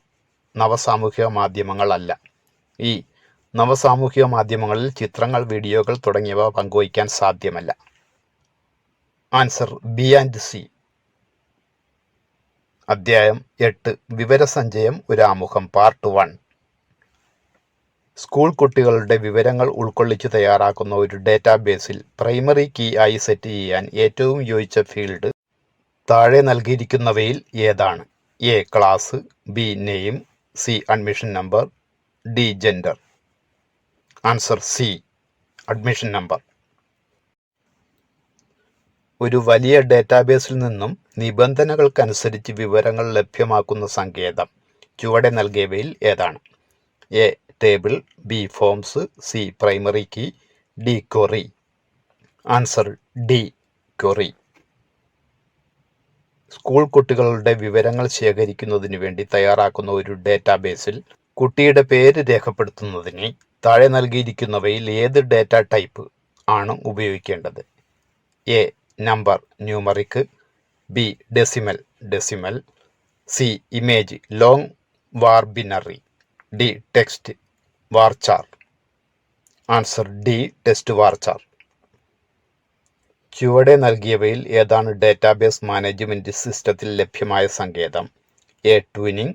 നവസാമൂഹിക മാധ്യമങ്ങളല്ല. ഈ നവസാമൂഹിക മാധ്യമങ്ങളിൽ ചിത്രങ്ങൾ, വീഡിയോകൾ തുടങ്ങിയവ പങ്കുവയ്ക്കാൻ സാധ്യമല്ല. Answer B and C. അധ്യായം 8 വിവരസഞ്ചയം ഒരു ആമുഖം പാർട്ട് 1. സ്കൂൾ കുട്ടികളുടെ വിവരങ്ങൾ ഉൾക്കൊള്ളിച്ച് തയ്യാറാക്കുന്ന ഒരു ഡേറ്റാബേസിൽ പ്രൈമറി കീ ആയി സെറ്റ് ചെയ്യാൻ ഏറ്റവും യോജിച്ച ഫീൽഡ് താഴെ നൽകിയിരിക്കുന്നവയിൽ ഏതാണ്? A. Class, B. Name, C. Admission number, D. Gender. Answer C. Admission number. ഒരു വലിയ ഡേറ്റാബേസിൽ നിന്നും നിബന്ധനകൾക്കനുസരിച്ച് വിവരങ്ങൾ ലഭ്യമാക്കുന്ന സങ്കേതം ചുവടെ നൽകിയവയിൽ ഏതാണ്? A. Table, B. Forms, C. Primary key, D. Query. Answer D. Query. School കുട്ടികളുടെ വിവരങ്ങൾ ശേഖരിക്കുന്നതിന് വേണ്ടി തയ്യാറാക്കുന്ന ഒരു ഡേറ്റാബേസിൽ കുട്ടിയുടെ പേര് രേഖപ്പെടുത്തുന്നതിന് താഴെ നൽകിയിരിക്കുന്നവയിൽ ഏത് ഡേറ്റ ടൈപ്പ് ആണ് ഉപയോഗിക്കേണ്ടത്? A. Number, numeric, B. Decimal, C. Image, long var binary, D. Text varchar. Answer D. Text varchar. ചുവടെ നൽകിയവയിൽ ഏതാണ് ഡേറ്റാബേസ് മാനേജ്മെന്റ് സിസ്റ്റത്തിൽ ലഭ്യമായ സങ്കേതം? A. Tweening,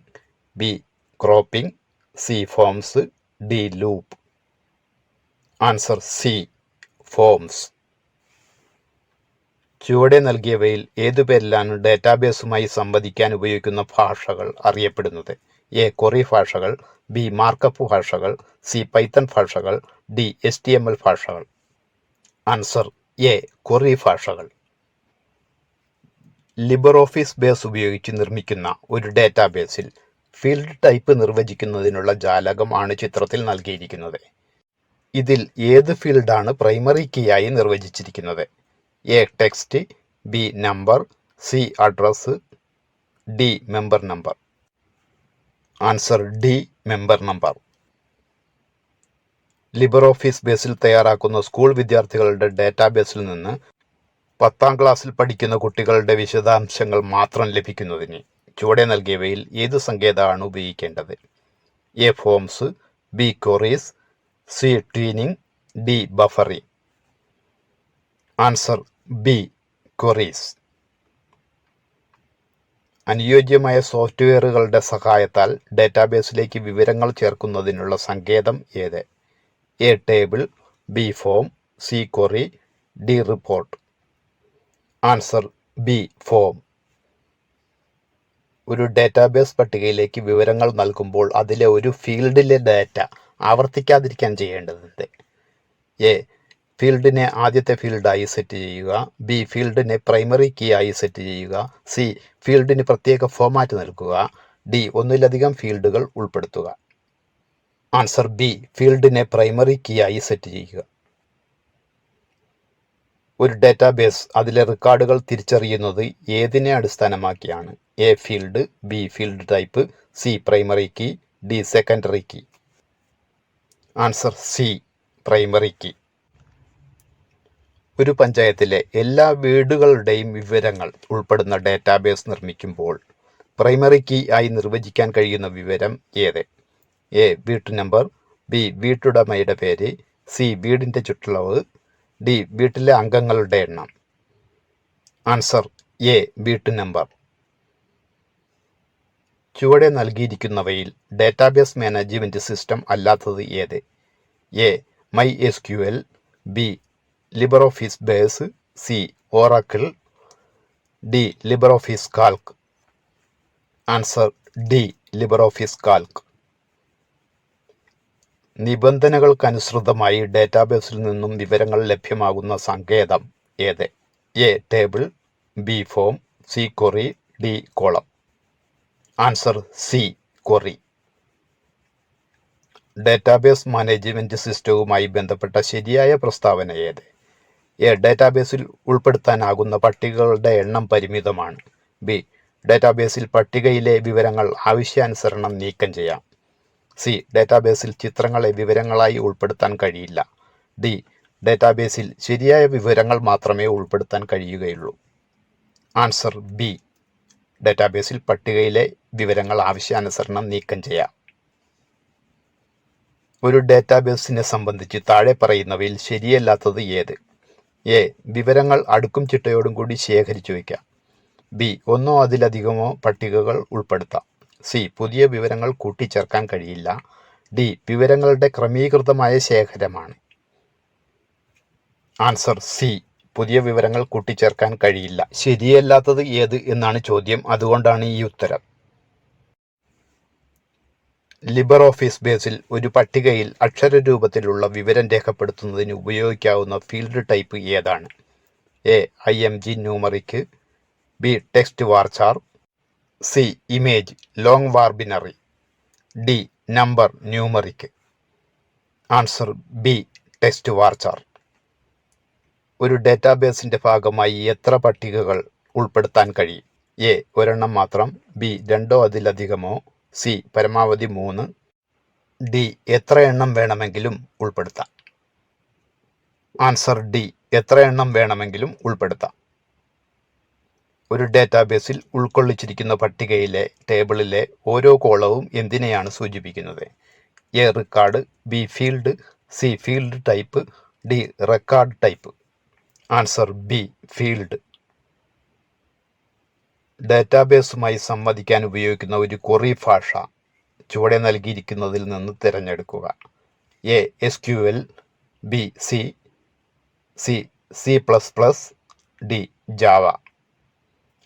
B. Cropping, C. Forms, D. Loop. Answer C. Forms. ചുവടെ നൽകിയവയിൽ ഏതു പേരിലാണ് ഡേറ്റാബേസുമായി സംവദിക്കാൻ ഉപയോഗിക്കുന്ന ഭാഷകൾ അറിയപ്പെടുന്നത്? എ. ക്വറി ഭാഷകൾ, ബി. മാർക്കപ്പ് ഭാഷകൾ, സി. പൈത്തൺ ഭാഷകൾ, ഡി. HTML ഭാഷകൾ. Answer A. ക്വറി ഭാഷകൾ. ലിബർ ഓഫീസ് ബേസ് ഉപയോഗിച്ച് നിർമ്മിക്കുന്ന ഒരു ഡേറ്റാബേസിൽ ഫീൽഡ് ടൈപ്പ് നിർവചിക്കുന്നതിനുള്ള ജാലകം ആണ് ചിത്രത്തിൽ നൽകിയിരിക്കുന്നത്. ഇതിൽ ഏത് ഫീൽഡാണ് പ്രൈമറി കീ ആയി നിർവചിച്ചിരിക്കുന്നത്? A. Text, B. Number, C. Address, D. Member number. Answer D. Member number. Libre office ബേസിൽ തയ്യാറാക്കുന്ന സ്കൂൾ വിദ്യാർത്ഥികളുടെ ഡേറ്റാബേസിൽ നിന്ന് 10ാം ക്ലാസ്സിൽ പഠിക്കുന്ന കുട്ടികളുടെ വിശദാംശങ്ങൾ മാത്രം ലഭിക്കുന്നതിന് ചുവടെ നൽകിയവയിൽ ഏത് സങ്കേതമാണ് ഉപയോഗിക്കേണ്ടത്? A. Forms, B. Queries, C. Tuning, D. Buffering. Answer B. Queries. അനുയോജ്യമായ സോഫ്റ്റ്വെയറുകളുടെ സഹായത്താൽ ഡാറ്റാബേസിലേക്ക് വിവരങ്ങൾ ചേർക്കുന്നതിനുള്ള സങ്കേതം ഏത്? A. Table, B. Form, C. Query, D. Report. Answer B. Form. ഒരു ഡാറ്റാബേസ് പട്ടികയിലേക്ക് വിവരങ്ങൾ നൽകുമ്പോൾ അതിലെ ഒരു ഫീൽഡിലെ ഡാറ്റ ആവർത്തിക്കാതിരിക്കാൻ ചെയ്യേണ്ടതുണ്ട്. എ. ഫീൽഡിനെ ആദ്യത്തെ ഫീൽഡായി സെറ്റ് ചെയ്യുക. ബി. ഫീൽഡിനെ പ്രൈമറി കീ ആയി സെറ്റ് ചെയ്യുക. സി. ഫീൽഡിന് പ്രത്യേക ഫോമാറ്റ് നൽകുക. ഡി. ഒന്നിലധികം ഫീൽഡുകൾ ഉൾപ്പെടുത്തുക. Answer B. ഫീൽഡിനെ പ്രൈമറി കീ ആയി സെറ്റ് ചെയ്യുക. ഒരു ഡാറ്റാബേസ് അതിലെ റെക്കോർഡുകൾ തിരിച്ചറിയുന്നത് ഏതിനെ അടിസ്ഥാനമാക്കിയാണ്? A. Field, B. Field type, C. Primary key, D. Secondary key. Answer C. Primary key. ഒരു പഞ്ചായത്തിലെ എല്ലാ വീടുകളുടെയും വിവരങ്ങൾ ഉൾപ്പെടുന്ന ഡാറ്റാബേസ് നിർമ്മിക്കുമ്പോൾ പ്രൈമറി കീ ആയി നിർവചിക്കാൻ കഴിയുന്ന വിവരം ഏത്? എ. വീട്ടു നമ്പർ, ബി. വീട്ടുടമയുടെ പേര്, സി. വീടിൻ്റെ ചുറ്റളവ്, ഡി. വീട്ടിലെ അംഗങ്ങളുടെ എണ്ണം. Answer A. വീട്ടു നമ്പർ. ചുവടെ നൽകിയിരിക്കുന്നവയിൽ ഡാറ്റാബേസ് മാനേജ്മെൻറ്റ് സിസ്റ്റം അല്ലാത്തത് ഏത്? A. MySQL, B. LibreOffice base, C. Oracle, D. LibreOffice calc. Answer D. LibreOffice calc. നിബന്ധനകൾക്കനുസൃതമായി ഡാറ്റാബേസിൽ നിന്നും വിവരങ്ങൾ ലഭ്യമാകുന്ന സങ്കേതം ഏത്? A. Table, B. Form, C. Query, D. Column. Answer C. Query. Database management സിസ്റ്റവുമായി ബന്ധപ്പെട്ട ശരിയായ പ്രസ്താവന ഏത്? എ. ഡാറ്റാബേസിൽ ഉൾപ്പെടുത്താനാകുന്ന പട്ടികകളുടെ എണ്ണം പരിമിതമാണ്. ബി. ഡാറ്റാബേസിൽ പട്ടികയിലെ വിവരങ്ങൾ ആവശ്യാനുസരണം നീക്കം ചെയ്യാം. സി. ഡാറ്റാബേസിൽ ചിത്രങ്ങളെ വിവരങ്ങളായി ഉൾപ്പെടുത്താൻ കഴിയില്ല. ഡി. ഡാറ്റാബേസിൽ ശരിയായ വിവരങ്ങൾ മാത്രമേ ഉൾപ്പെടുത്താൻ കഴിയുകയുള്ളൂ. Answer B. ഡാറ്റാബേസിൽ പട്ടികയിലെ വിവരങ്ങൾ ആവശ്യാനുസരണം നീക്കം ചെയ്യാം. ഒരു ഡാറ്റാബേസിനെ സംബന്ധിച്ച് താഴെ പറയുന്നവയിൽ ശരിയല്ലാത്തത് ഏത്? എ. വിവരങ്ങൾ അടുക്കും ചിട്ടയോടും കൂടി ശേഖരിച്ചു വയ്ക്കാം. ബി. ഒന്നോ അതിലധികമോ പട്ടികകൾ ഉൾപ്പെടുത്താം. സി. പുതിയ വിവരങ്ങൾ കൂട്ടിച്ചേർക്കാൻ കഴിയില്ല. ഡി. വിവരങ്ങളുടെ ക്രമീകൃതമായ ശേഖരമാണ്. Answer C. പുതിയ വിവരങ്ങൾ കൂട്ടിച്ചേർക്കാൻ കഴിയില്ല. ശരിയല്ലാത്തത് ഏത് എന്നാണ് ചോദ്യം. അതുകൊണ്ടാണ് ഈ ഉത്തരം. LibreOffice ബേസിൽ ഒരു പട്ടികയിൽ അക്ഷരരൂപത്തിലുള്ള വിവരം രേഖപ്പെടുത്തുന്നതിന് ഉപയോഗിക്കാവുന്ന ഫീൽഡ് ടൈപ്പ് ഏതാണ്? A. IMG numeric, B. Text varchar, C. Image long var binary, D. Number numeric. Answer B. Text varchar. ഒരു ഡാറ്റാബേസിൻ്റെ ഭാഗമായി എത്ര പട്ടികകൾ ഉൾപ്പെടുത്താൻ കഴിയും? എ. ഒരെണ്ണം മാത്രം, ബി. രണ്ടോ അതിലധികമോ, സി. പരമാവധി 3, ഡി. എത്ര എണ്ണം വേണമെങ്കിലും ഉൾപ്പെടുത്താം. Answer D. എത്ര എണ്ണം വേണമെങ്കിലും ഉൾപ്പെടുത്താം. ഒരു ഡാറ്റാബേസിൽ ഉൾക്കൊള്ളിച്ചിരിക്കുന്ന പട്ടികയിലെ ടേബിളിലെ ഓരോ കോളവും എന്തിനെയാണ് സൂചിപ്പിക്കുന്നത്? A. Record, B. Field, C. Field type, D. Record type. Answer B. Field. ഡാറ്റാബേസുമായി സംവദിക്കാൻ ഉപയോഗിക്കുന്ന ഒരു ക്വറി ഭാഷ ചുവടെ നൽകിയിരിക്കുന്നതിൽ നിന്ന് തിരഞ്ഞെടുക്കുക. A. SQL, B. C. C++, D. Java.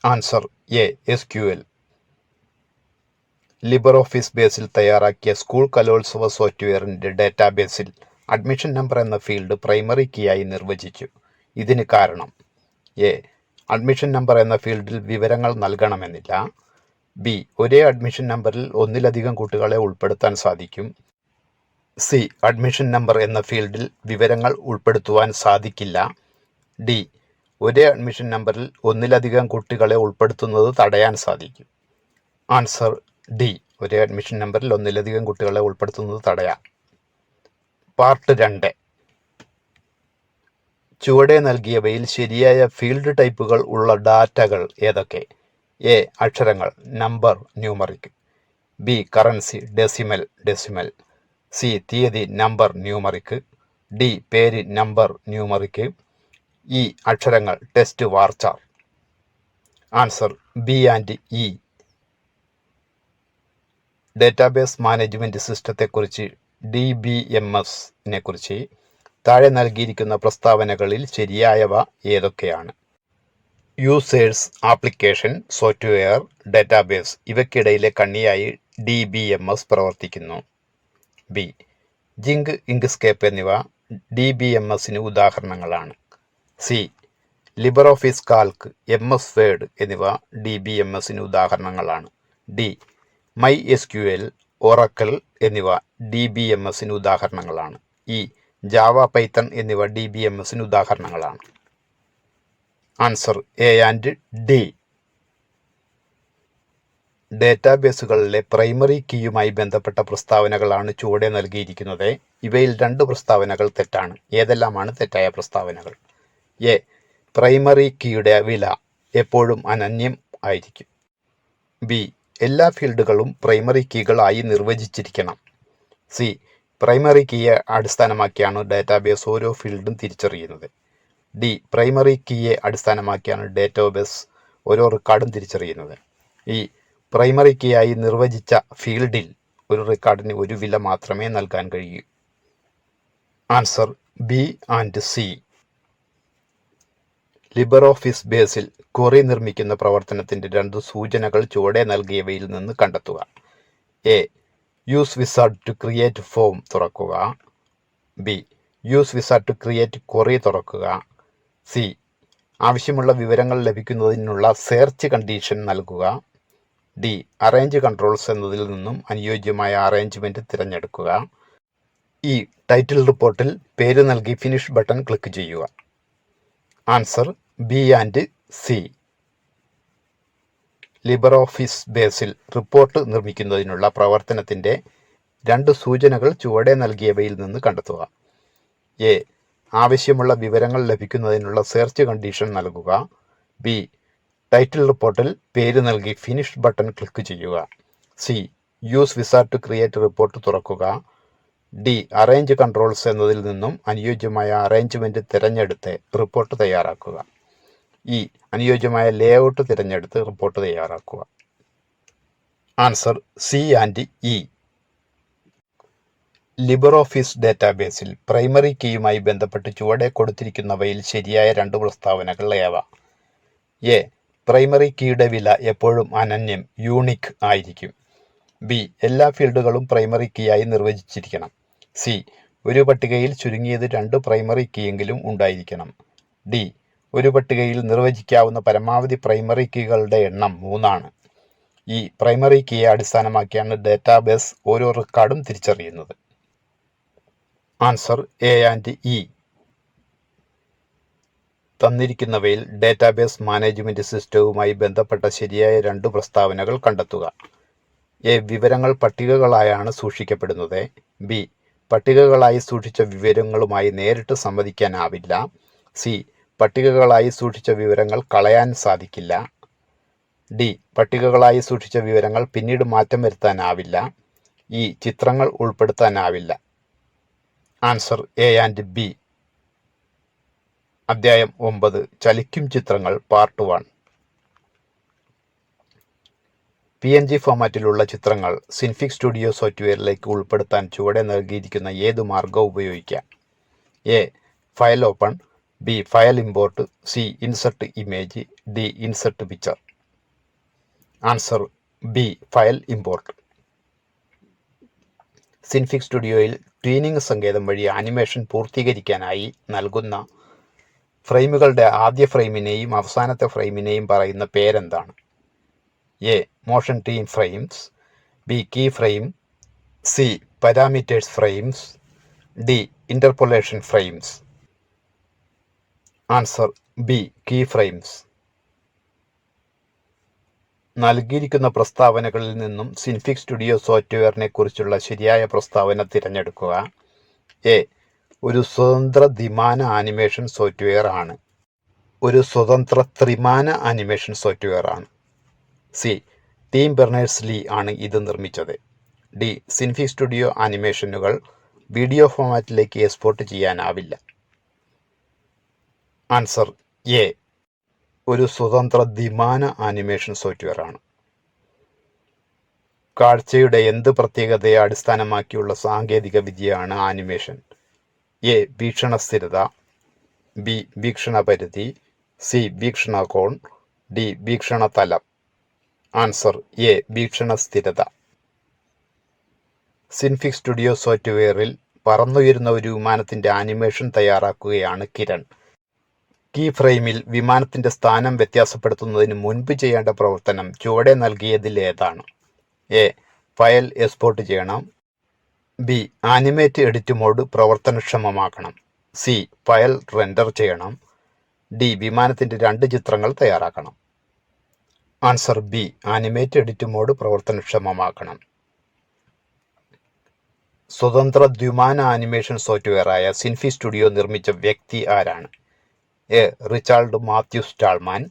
Answer A. SQL. LibreOffice ബേസിൽ തയ്യാറാക്കിയ സ്കൂൾ കലോത്സവ സോഫ്റ്റ്വെയറിൻ്റെ ഡാറ്റാബേസിൽ അഡ്മിഷൻ നമ്പർ എന്ന ഫീൽഡ് പ്രൈമറി കീയായി നിർവചിച്ചു. ഇതിന് കാരണം: എ. അഡ്മിഷൻ നമ്പർ എന്ന ഫീൽഡിൽ വിവരങ്ങൾ നൽകണമെന്നില്ല. ബി. ഒരേ അഡ്മിഷൻ നമ്പറിൽ ഒന്നിലധികം കുട്ടികളെ ഉൾപ്പെടുത്താൻ സാധിക്കും. സി. അഡ്മിഷൻ നമ്പർ എന്ന ഫീൽഡിൽ വിവരങ്ങൾ ഉൾപ്പെടുത്തുവാൻ സാധിക്കില്ല. ഡി. ഒരേ അഡ്മിഷൻ നമ്പറിൽ ഒന്നിലധികം കുട്ടികളെ ഉൾപ്പെടുത്തുന്നത് തടയാൻ സാധിക്കും. Answer D. ഒരേ അഡ്മിഷൻ നമ്പറിൽ ഒന്നിലധികം കുട്ടികളെ ഉൾപ്പെടുത്തുന്നത് തടയാം. പാർട്ട് 2. ചുവടെ നൽകിയവയിൽ ശരിയായ ഫീൽഡ് ടൈപ്പുകൾ ഉള്ള ഡാറ്റകൾ ഏതൊക്കെ? എ. അക്ഷരങ്ങൾ number numeric. B. Currency decimal. C. തീയതി നമ്പർ ന്യൂമറിക്. ഡി. പേര് നമ്പർ ന്യൂമറിക്. ഇ. അക്ഷരങ്ങൾ test varchar. Answer B and E. Database management സിസ്റ്റത്തെക്കുറിച്ച് DBMS കുറിച്ച് താഴെ നൽകിയിരിക്കുന്ന പ്രസ്താവനകളിൽ ശരിയായവ ഏതൊക്കെയാണ്? യൂസേഴ്സ്, ആപ്ലിക്കേഷൻ, സോഫ്റ്റ്വെയർ, ഡേറ്റാബേസ് ഇവയ്ക്കിടയിലെ കണ്ണിയായി DBMS പ്രവർത്തിക്കുന്നു. ബി. ജിങ്ക്, ഇങ്ക്സ്കേപ്പ് എന്നിവ DBMSന് ഉദാഹരണങ്ങളാണ്. C. ലിബർ office calc, MS Word എന്നിവ DBMSന് ഉദാഹരണങ്ങളാണ്. ഡി. MySQL, ഒറാക്കിൾ എന്നിവ DBMSന് ഉദാഹരണങ്ങളാണ്. ഇ. ജാവ, പൈത്തൺ എന്നിവ DBMSന് ഉദാഹരണങ്ങളാണ്. Answer A and D. ഡേറ്റാബേസുകളിലെ പ്രൈമറി കീയുമായി ബന്ധപ്പെട്ട പ്രസ്താവനകളാണ് ചുവടെ നൽകിയിരിക്കുന്നത്. ഇവയിൽ 2 പ്രസ്താവനകൾ തെറ്റാണ്. ഏതെല്ലാമാണ് തെറ്റായ പ്രസ്താവനകൾ? എ. പ്രൈമറി കീയുടെ വില എപ്പോഴും അനന്യം ആയിരിക്കും. ബി. എല്ലാ ഫീൽഡുകളും പ്രൈമറി കീകളായി നിർവചിച്ചിരിക്കണം. സി. പ്രൈമറി കീയെ അടിസ്ഥാനമാക്കിയാണ് ഡേറ്റാബേസ് ഓരോ ഫീൽഡും തിരിച്ചറിയുന്നത്. ഡി. പ്രൈമറി കീയെ അടിസ്ഥാനമാക്കിയാണ് ഡേറ്റാബേസ് ഓരോ റെക്കോർഡും തിരിച്ചറിയുന്നത്. ഈ പ്രൈമറി കീയായി നിർവചിച്ച ഫീൽഡിൽ ഒരു റെക്കോർഡിന് ഒരു വില മാത്രമേ നൽകാൻ കഴിയൂ. Answer B and C. Libre Office ബേസിൽ ക്വറി നിർമ്മിക്കുന്ന പ്രവർത്തനത്തിന്റെ 2 സൂചനകൾ ചുവടെ നൽകിയവയിൽ നിന്ന് കണ്ടെത്തുക. A. Use wizard to create form തുറക്കുക. B. Use wizard to create query തുറക്കുക. സി. ആവശ്യമുള്ള വിവരങ്ങൾ ലഭിക്കുന്നതിനുള്ള സെർച്ച് കണ്ടീഷൻ നൽകുക. ഡി. അറേഞ്ച് കൺട്രോൾസ് എന്നതിൽ നിന്നും അനുയോജ്യമായ അറേഞ്ച്മെന്റ് തിരഞ്ഞെടുക്കുക. ഈ ടൈറ്റിൽ റിപ്പോർട്ടിൽ പേര് നൽകി ഫിനിഷ് ബട്ടൺ ക്ലിക്ക് ചെയ്യുക. Answer B and C. Libre Office ബേസിൽ റിപ്പോർട്ട് നിർമ്മിക്കുന്നതിനുള്ള പ്രവർത്തനത്തിന്റെ 2 സൂചനകൾ ചുവടെ നൽകിയവയിൽ നിന്ന് കണ്ടെത്തുക. എ. ആവശ്യമുള്ള വിവരങ്ങൾ ലഭിക്കുന്നതിനുള്ള സെർച്ച് കണ്ടീഷൻ നൽകുക. ബി. ടൈറ്റിൽ റിപ്പോർട്ടിൽ പേര് നൽകി ഫിനിഷ് ബട്ടൺ ക്ലിക്ക് ചെയ്യുക. C. Use wizard to create report തുറക്കുക. ഡി. അറേഞ്ച് കൺട്രോൾസ് എന്നതിൽ നിന്നും അനുയോജ്യമായ അറേഞ്ച്മെന്റ് തിരഞ്ഞെടുത്ത് റിപ്പോർട്ട് തയ്യാറാക്കുക. ഈ അനുയോജ്യമായ ലേഔട്ട് തിരഞ്ഞെടുത്ത് റിപ്പോർട്ട് തയ്യാറാക്കുക. Answer C and E. LibreOffice ഡേറ്റാബേസിൽ പ്രൈമറി കീയുമായി ബന്ധപ്പെട്ട് ചുവടെ കൊടുത്തിരിക്കുന്നവയിൽ ശരിയായ 2 പ്രസ്താവനകൾ ഏവ? എ. പ്രൈമറി കീയുടെ വില എപ്പോഴും അനന്യം യൂണിക് ആയിരിക്കും. ബി. എല്ലാ ഫീൽഡുകളും പ്രൈമറി കീയായി നിർവചിച്ചിരിക്കണം. സി. ഒരു പട്ടികയിൽ ചുരുങ്ങിയത് 2 പ്രൈമറി കീയെങ്കിലും ഉണ്ടായിരിക്കണം. ഡി. ഒരു പട്ടികയിൽ നിർവചിക്കാവുന്ന പരമാവധി പ്രൈമറി കീകളുടെ എണ്ണം 3 ആണ്. ഈ പ്രൈമറി കീയെ അടിസ്ഥാനമാക്കിയാണ് ഡേറ്റാബേസ് ഓരോ റെക്കോർഡും തിരിച്ചറിയുന്നത്. Answer A and E. തന്നിരിക്കുന്നവയിൽ ഡേറ്റാബേസ് മാനേജ്മെന്റ് സിസ്റ്റവുമായി ബന്ധപ്പെട്ട ശരിയായ 2 പ്രസ്താവനകൾ കണ്ടെത്തുക. എ. വിവരങ്ങൾ പട്ടികകളായാണ് സൂക്ഷിക്കപ്പെടുന്നത്. ബി. പട്ടികകളായി സൂക്ഷിച്ച വിവരങ്ങളുമായി നേരിട്ട് സംവദിക്കാനാവില്ല. സി. പട്ടികകളായി സൂക്ഷിച്ച വിവരങ്ങൾ കളയാൻ സാധിക്കില്ല. ഡി. പട്ടികകളായി സൂക്ഷിച്ച വിവരങ്ങൾ പിന്നീട് മാറ്റം വരുത്താനാവില്ല. ഈ ചിത്രങ്ങൾ ഉൾപ്പെടുത്താനാവില്ല. Answer A and B. അധ്യായം 9 ചലിക്കും ചിത്രങ്ങൾ പാർട്ട് 1. PNG ഫോർമാറ്റിലുള്ള ചിത്രങ്ങൾ സിൻഫിക് സ്റ്റുഡിയോ സോഫ്റ്റ്വെയറിലേക്ക് ഉൾപ്പെടുത്താൻ ചുവടെ നൽകിയിരിക്കുന്ന ഏത് മാർഗം ഉപയോഗിക്കാം? A. File open. B. File import. C. Insert image. D. Insert picture. Answer B. File import. Synfig സ്റ്റുഡിയോയിൽ ട്യൂണിംഗ് സങ്കേതം വഴി ആനിമേഷൻ പൂർത്തീകരിക്കാനായി നൽകുന്ന ഫ്രെയിമുകളുടെ ആദ്യ ഫ്രെയിമിനെയും അവസാനത്തെ ഫ്രെയിമിനെയും പറയുന്ന പേരെന്താണ്? A. Motion tween frames. B. Key frame. C. Parameters frames. D. Interpolation frames. Answer B. Key frames. നൽകിയിരിക്കുന്ന പ്രസ്താവനകളിൽ നിന്നും സിൻഫിക് സ്റ്റുഡിയോ സോഫ്റ്റ്വെയറിനെ കുറിച്ചുള്ള ശരിയായ പ്രസ്താവന തിരഞ്ഞെടുക്കുക. എ. ഒരു സ്വതന്ത്ര ദ്വിമാന ആനിമേഷൻ സോഫ്റ്റ്വെയർ ആണ്. ഒരു സ്വതന്ത്ര ത്രിമാന ആനിമേഷൻ സോഫ്റ്റ്വെയർ ആണ്. സി. ടീം ബെർണേഴ്സ്-ലീ ആണ് ഇത് നിർമ്മിച്ചത്. ഡി. സിൻഫിക് സ്റ്റുഡിയോ ആനിമേഷനുകൾ വീഡിയോ ഫോർമാറ്റിലേക്ക് എക്സ്പോർട്ട് ചെയ്യാനാവില്ല. Answer A. ഒരു സ്വതന്ത്ര ദ്വിമാന ആനിമേഷൻ സോഫ്റ്റ്വെയർ ആണ്. കാഴ്ചയുടെ എന്ത് പ്രത്യേകതയെ അടിസ്ഥാനമാക്കിയുള്ള സാങ്കേതിക വിദ്യയാണ് ആനിമേഷൻ? എ. വീക്ഷണസ്ഥിരത, ബി. വീക്ഷണപരിധി, സി. വീക്ഷണകോൺ, ഡി. വീക്ഷണതലം. Answer A. വീക്ഷണസ്ഥിരത. സിൻഫിക് സ്റ്റുഡിയോ സോഫ്റ്റ്വെയറിൽ പറന്നുയരുന്ന ഒരു വിമാനത്തിന്റെ ആനിമേഷൻ തയ്യാറാക്കുകയാണ് കിരൺ. കീ ഫ്രെയിമിൽ വിമാനത്തിന്റെ സ്ഥാനം വ്യത്യാസപ്പെടുത്തുന്നതിന് മുൻപ് ചെയ്യേണ്ട പ്രവർത്തനം ചുവടെ നൽകിയതിൽ ഏതാണ്? എ. ഫയൽ എക്സ്പോർട്ട് ചെയ്യണം, ബി. ആനിമേറ്റ് എഡിറ്റ് മോഡ് പ്രവർത്തനക്ഷമമാക്കണം, സി. ഫയൽ റെൻഡർ ചെയ്യണം, ഡി. വിമാനത്തിന്റെ 2 ചിത്രങ്ങൾ തയ്യാറാക്കണം. Answer B. Animate edit mode പ്രവർത്തനക്ഷമമാക്കണം. സ്വതന്ത്ര ദ്വിമാന ആനിമേഷൻ സോഫ്റ്റ്വെയറായ സിൻഫിക് സ്റ്റുഡിയോ നിർമ്മിച്ച വ്യക്തി ആരാണ്? A. Richard Matthew Stallman,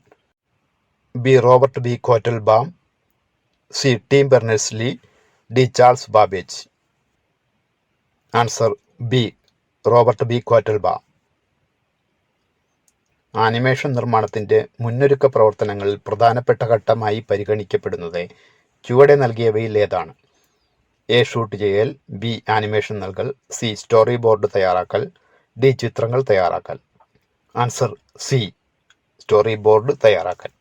B. Robert B Quattlebaum, C. Tim Berners-Lee, D. Charles Babbage. Answer B. Robert B Quattlebaum. Animation നിർമ്മാണത്തിന്റെ മുന്നൊരുക്ക പ്രവർത്തനങ്ങളിൽ പ്രധാനപ്പെട്ട ഘട്ടമായി പരിഗണിക്കപ്പെടുന്നത് ചുവടെ നൽകിയവയിൽ ഏതാണ്? എ. ഷൂട്ട് ചെയ്യൽ, ബി. ആനിമേഷൻ നൽകൽ, സി. സ്റ്റോറി ബോർഡ് തയ്യാറാക്കൽ, ഡി. ചിത്രങ്ങൾ തയ്യാറാക്കൽ. Answer C. സ്റ്റോറി ബോർഡ് തയ്യാറാക്കൽ.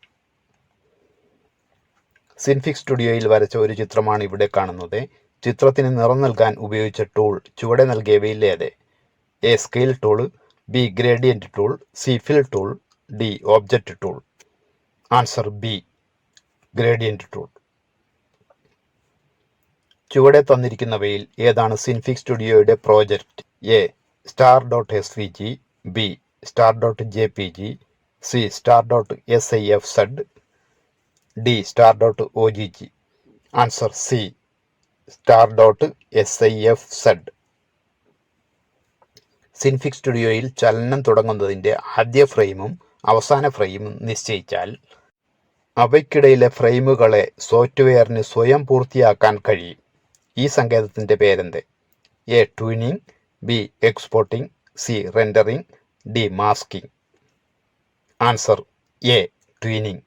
സിൻഫിക് സ്റ്റുഡിയോയിൽ വരച്ച ഒരു ചിത്രമാണ് ഇവിടെ കാണുന്നത്. ചിത്രത്തിന് നിറം നൽകാൻ ഉപയോഗിച്ച ടൂൾ ചുവടെ നൽകിയവയിൽ ഏത്? A. Scale tool, B. Gradient tool, C. Fill tool, D. Object tool. Answer B. Gradient tool. ചുവടെ തന്നിരിക്കുന്നവയിൽ ഏതാണ് സിൻഫിക് സ്റ്റുഡിയോയുടെ project? A. star.svg, B. star.jpg, C. star.sifz, D. star.ogg. Answer C. star.sifz. Synfig സ്റ്റുഡിയോയിൽ ചലനം തുടങ്ങുന്നതിൻ്റെ ആദ്യ ഫ്രെയിമും അവസാന ഫ്രെയിമും നിശ്ചയിച്ചാൽ അവയ്ക്കിടയിലെ ഫ്രെയിമുകളെ സോഫ്റ്റ്വെയറിന് സ്വയം പൂർത്തിയാക്കാൻ കഴിയും. ഈ സങ്കേതത്തിൻ്റെ പേരെന്ത്? A. Tuning, B. Exporting, C. Rendering, D. Masking. Answer A. Tuning.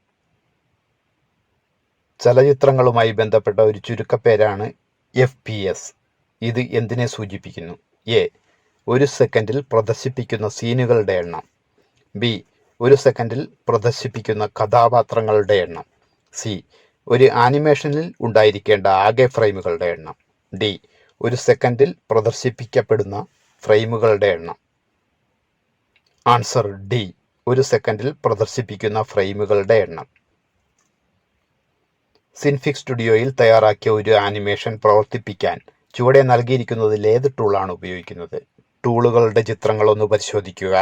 ചലച്ചിത്രങ്ങളുമായി ബന്ധപ്പെട്ട ഒരു ചുരുക്കപ്പേരാണ് FPS. ഇത് എന്തിനെ സൂചിപ്പിക്കുന്നു? എ. ഒരു സെക്കൻഡിൽ പ്രദർശിപ്പിക്കുന്ന സീനുകളുടെ എണ്ണം, ബി. ഒരു സെക്കൻഡിൽ പ്രദർശിപ്പിക്കുന്ന കഥാപാത്രങ്ങളുടെ എണ്ണം, സി. ഒരു ആനിമേഷനിൽ ഉണ്ടായിരിക്കേണ്ട ആകെ ഫ്രെയിമുകളുടെ എണ്ണം, ഡി. ഒരു സെക്കൻഡിൽ പ്രദർശിപ്പിക്കപ്പെടുന്ന ഫ്രെയിമുകളുടെ എണ്ണം. Answer D. ഒരു സെക്കൻഡിൽ പ്രദർശിപ്പിക്കുന്ന ഫ്രെയിമുകളുടെ എണ്ണം. സിൻഫിക് സ്റ്റുഡിയോയിൽ തയ്യാറാക്കിയ ഒരു ആനിമേഷൻ പ്രവർത്തിപ്പിക്കാൻ ചുവടെ നൽകിയിരിക്കുന്നതിൽ ഏത് ടൂളാണ് ഉപയോഗിക്കുന്നത്? ടൂളുകളുടെ ചിത്രങ്ങളൊന്ന് പരിശോധിക്കുക.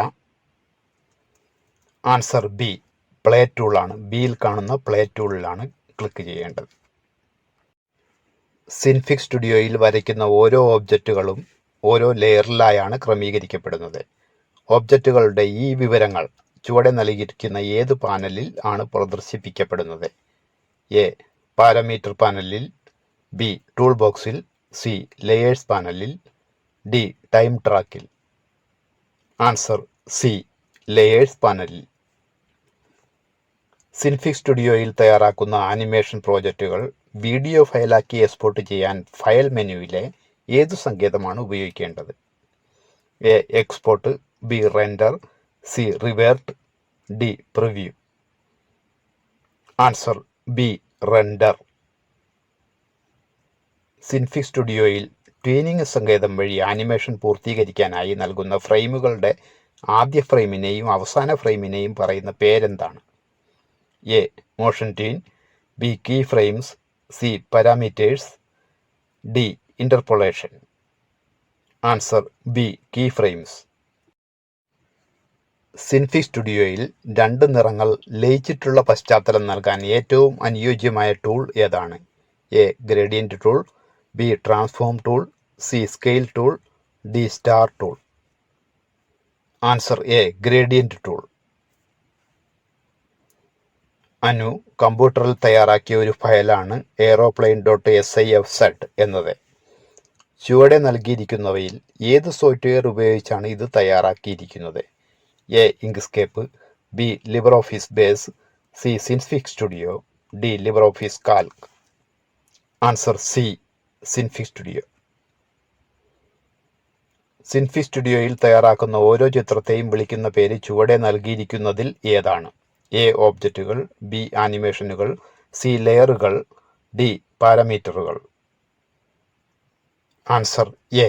Answer B. പ്ലേ ടൂളാണ്. ബിയിൽ കാണുന്ന പ്ലേ ടൂളിലാണ് ക്ലിക്ക് ചെയ്യേണ്ടത്. സിൻഫിക് സ്റ്റുഡിയോയിൽ വരയ്ക്കുന്ന ഓരോ ഓബ്ജക്റ്റുകളും ഓരോ ലെയറിലായാണ് ക്രമീകരിക്കപ്പെടുന്നത്. ഓബ്ജക്റ്റുകളുടെ ഈ വിവരങ്ങൾ ചുവടെ നൽകിയിരിക്കുന്ന ഏത് പാനലിൽ ആണ് പ്രദർശിപ്പിക്കപ്പെടുന്നത്? എ. പാരാമീറ്റർ പാനലിൽ, ബി. ടൂൾ ബോക്സിൽ, സി. ലെയേഴ്സ് പാനലിൽ, ഡി. ടൈം ട്രാക്കിൽ. Answer C. ലെയേഴ്സ് പാനലിൽ. സിൻഫിക് സ്റ്റുഡിയോയിൽ തയ്യാറാക്കുന്ന ആനിമേഷൻ പ്രോജക്റ്റുകൾ വീഡിയോ ഫയലാക്കി എക്സ്പോർട്ട് ചെയ്യാൻ ഫയൽ മെനുവിലെ ഏതു സങ്കേതമാണ് ഉപയോഗിക്കേണ്ടത്? A. Export, B. Render, C. Revert, D. Preview. Answer B. Render. Synfig സ്റ്റുഡിയോയിൽ ട്യൂണിംഗ് സങ്കേതം വഴി ആനിമേഷൻ പൂർത്തീകരിക്കാനായി നൽകുന്ന ഫ്രെയിമുകളുടെ ആദ്യ ഫ്രെയിമിനെയും അവസാന ഫ്രെയിമിനെയും പറയുന്ന പേരെന്താണ്? A. Motion tween, B. Key frames, C. Parameters, D. Interpolation. Answer B. Key frames. Synfig സ്റ്റുഡിയോയിൽ 2 നിറങ്ങൾ ലയിച്ചിട്ടുള്ള പശ്ചാത്തലം നൽകാൻ ഏറ്റവും അനുയോജ്യമായ ടൂൾ ഏതാണ്? A. Gradient tool, B. Transform tool, C. Scale tool, D. Star tool. Answer A gradient tool. Anu കമ്പ്യൂട്ടറിൽ തയ്യാറാക്കിയ ഒരു ഫയലാണ് aeroplane.sifz എന്നത്. ചുവടെ നൽകിയിരിക്കുന്നവയിൽ ഏത് സോഫ്റ്റ്വെയർ ഉപയോഗിച്ചാണ് ഇത് തയ്യാറാക്കിയിരിക്കുന്നത്? A Inkscape, B LibreOffice Base, C Synfig Studio, D LibreOffice Calc. Answer C Synfig Studio. Synfig സ്റ്റുഡിയോയിൽ തയ്യാറാക്കുന്ന ഓരോ ചിത്രത്തെയും വിളിക്കുന്ന പേര് ചുവടെ നൽകിയിരിക്കുന്നതിൽ ഏതാണ്? എ ഓബ്ജക്റ്റുകൾ, ബി ആനിമേഷനുകൾ, സി ലെയറുകൾ, ഡി പാരാമീറ്ററുകൾ. ആൻസർ എ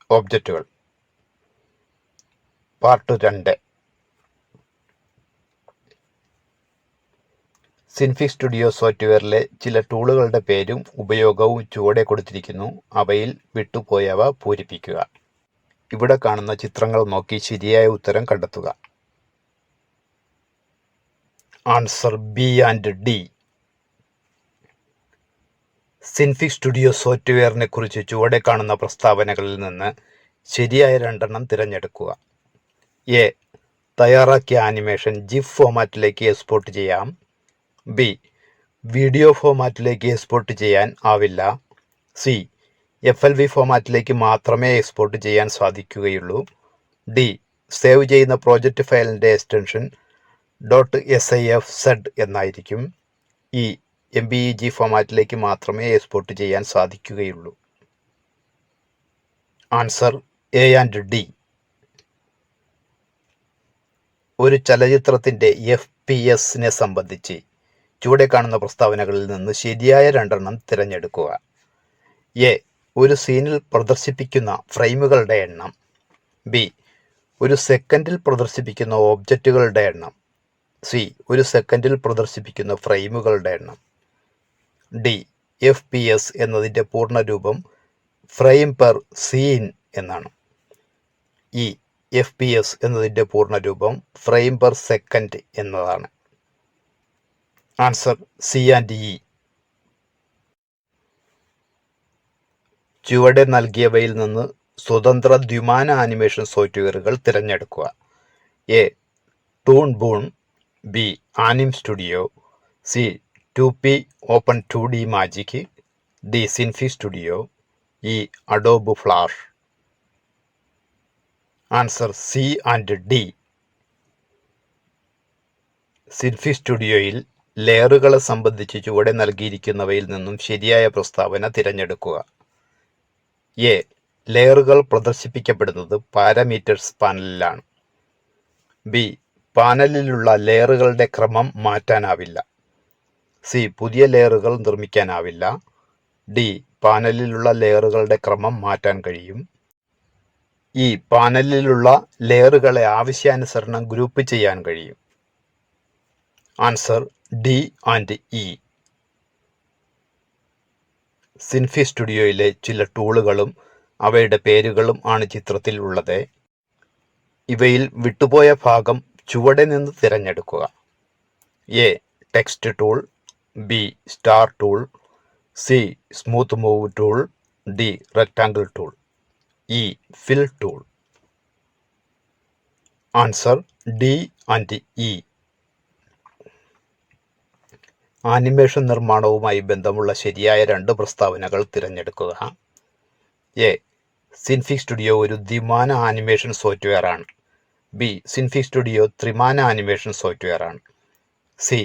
ഓബ്ജക്റ്റുകൾ. പാർട്ട് 2. സിൻഫിക് സ്റ്റുഡിയോ സോഫ്റ്റ്വെയറിലെ ചില ടൂളുകളുടെ പേരും ഉപയോഗവും ചുവടെ കൊടുത്തിരിക്കുന്നു. അവയിൽ വിട്ടുപോയവ പൂരിപ്പിക്കുക. ഇവിടെ കാണുന്ന ചിത്രങ്ങൾ നോക്കി ശരിയായ ഉത്തരം കണ്ടെത്തുക. Answer B and D. Synfig Studio സോഫ്റ്റ്വെയറിനെ കുറിച്ച് ചുവടെ കാണുന്ന പ്രസ്താവനകളിൽ നിന്ന് ശരിയായ 2 തിരഞ്ഞെടുക്കുക. എ തയ്യാറാക്കിയ ആനിമേഷൻ ജിഫ് ഫോമാറ്റിലേക്ക് എക്സ്പോർട്ട് ചെയ്യാം. ബി വീഡിയോ ഫോമാറ്റിലേക്ക് എക്സ്പോർട്ട് ചെയ്യാൻ ആവില്ല. സി FLV ഫോമാറ്റിലേക്ക് മാത്രമേ എക്സ്പോർട്ട് ചെയ്യാൻ സാധിക്കുകയുള്ളൂ. ഡി സേവ് ചെയ്യുന്ന പ്രോജക്റ്റ് ഫയലിൻ്റെ എക്സ്റ്റൻഷൻ .sifz എന്നായിരിക്കും. ഈ MPEG ഫോമാറ്റിലേക്ക് മാത്രമേ എക്സ്പോർട്ട് ചെയ്യാൻ സാധിക്കുകയുള്ളൂ. Answer A and D. ഒരു ചലച്ചിത്രത്തിൻ്റെ FPS സംബന്ധിച്ച് ചുവടെ കാണുന്ന പ്രസ്താവനകളിൽ നിന്ന് ശരിയായ 2 തിരഞ്ഞെടുക്കുക. എ ഒരു സീനിൽ പ്രദർശിപ്പിക്കുന്ന ഫ്രെയിമുകളുടെ എണ്ണം. ബി ഒരു സെക്കൻഡിൽ പ്രദർശിപ്പിക്കുന്ന ഓബ്ജക്റ്റുകളുടെ എണ്ണം. സി ഒരു സെക്കൻഡിൽ പ്രദർശിപ്പിക്കുന്ന ഫ്രെയിമുകളുടെ എണ്ണം. ഡി FPS എന്നതിൻ്റെ പൂർണ്ണരൂപം ഫ്രെയിം പെർ സീൻ എന്നാണ്. ഈ FPS എന്നതിൻ്റെ പൂർണ്ണരൂപം ഫ്രെയിം പെർ സെക്കൻഡ് എന്നതാണ്. Answer C and E. ചുവടെ നൽകിയവയിൽ നിന്ന് സ്വതന്ത്ര ദ്വിമാന ആനിമേഷൻ സോഫ്റ്റ്വെയറുകൾ തിരഞ്ഞെടുക്കുക. A Toon Boom, B Anime Studio, C 2P open 2D magic, D Synfig Studio, E Adobe Flash. Answer C and D. Synfig സ്റ്റുഡിയോയിൽ ലെയറുകളെ സംബന്ധിച്ച് ചുവടെ നൽകിയിരിക്കുന്നവയിൽ നിന്നും ശരിയായ പ്രസ്താവന തിരഞ്ഞെടുക്കുക. എ ലെയറുകൾ പ്രദർശിപ്പിക്കപ്പെടുന്നത് പാരാമീറ്റേഴ്സ് പാനലിലാണ്. ബി പാനലിലുള്ള ലെയറുകളുടെ ക്രമം മാറ്റാനാവില്ല. സി പുതിയ ലെയറുകൾ നിർമ്മിക്കാനാവില്ല. ഡി പാനലിലുള്ള ലെയറുകളുടെ ക്രമം മാറ്റാൻ കഴിയും. ഈ പാനലിലുള്ള ലെയറുകളെ ആവശ്യാനുസരണം ഗ്രൂപ്പ് ചെയ്യാൻ കഴിയും. Answer D and E. Synfig സ്റ്റുഡിയോയിലെ ചില ടൂളുകളും അവയുടെ പേരുകളും ആണ് ചിത്രത്തിൽ ഉള്ളത്. ഇവയിൽ വിട്ടുപോയ ഭാഗം ചുവടെ നിന്ന് തിരഞ്ഞെടുക്കുക. A text tool, B star tool, C smooth move tool, D rectangle tool, E fill tool. Answer D and E. Animation നിർമ്മാണവുമായി ബന്ധമുള്ള ശരിയായ 2 പ്രസ്താവനകൾ തിരഞ്ഞെടുക്കുക. എ സിൻഫിക് സ്റ്റുഡിയോ ഒരു ദ്വിമാന ആനിമേഷൻ സോഫ്റ്റ്വെയർ ആണ്. ബി സിൻഫിക് സ്റ്റുഡിയോ ത്രിമാന ആനിമേഷൻ സോഫ്റ്റ്വെയർ ആണ്. സി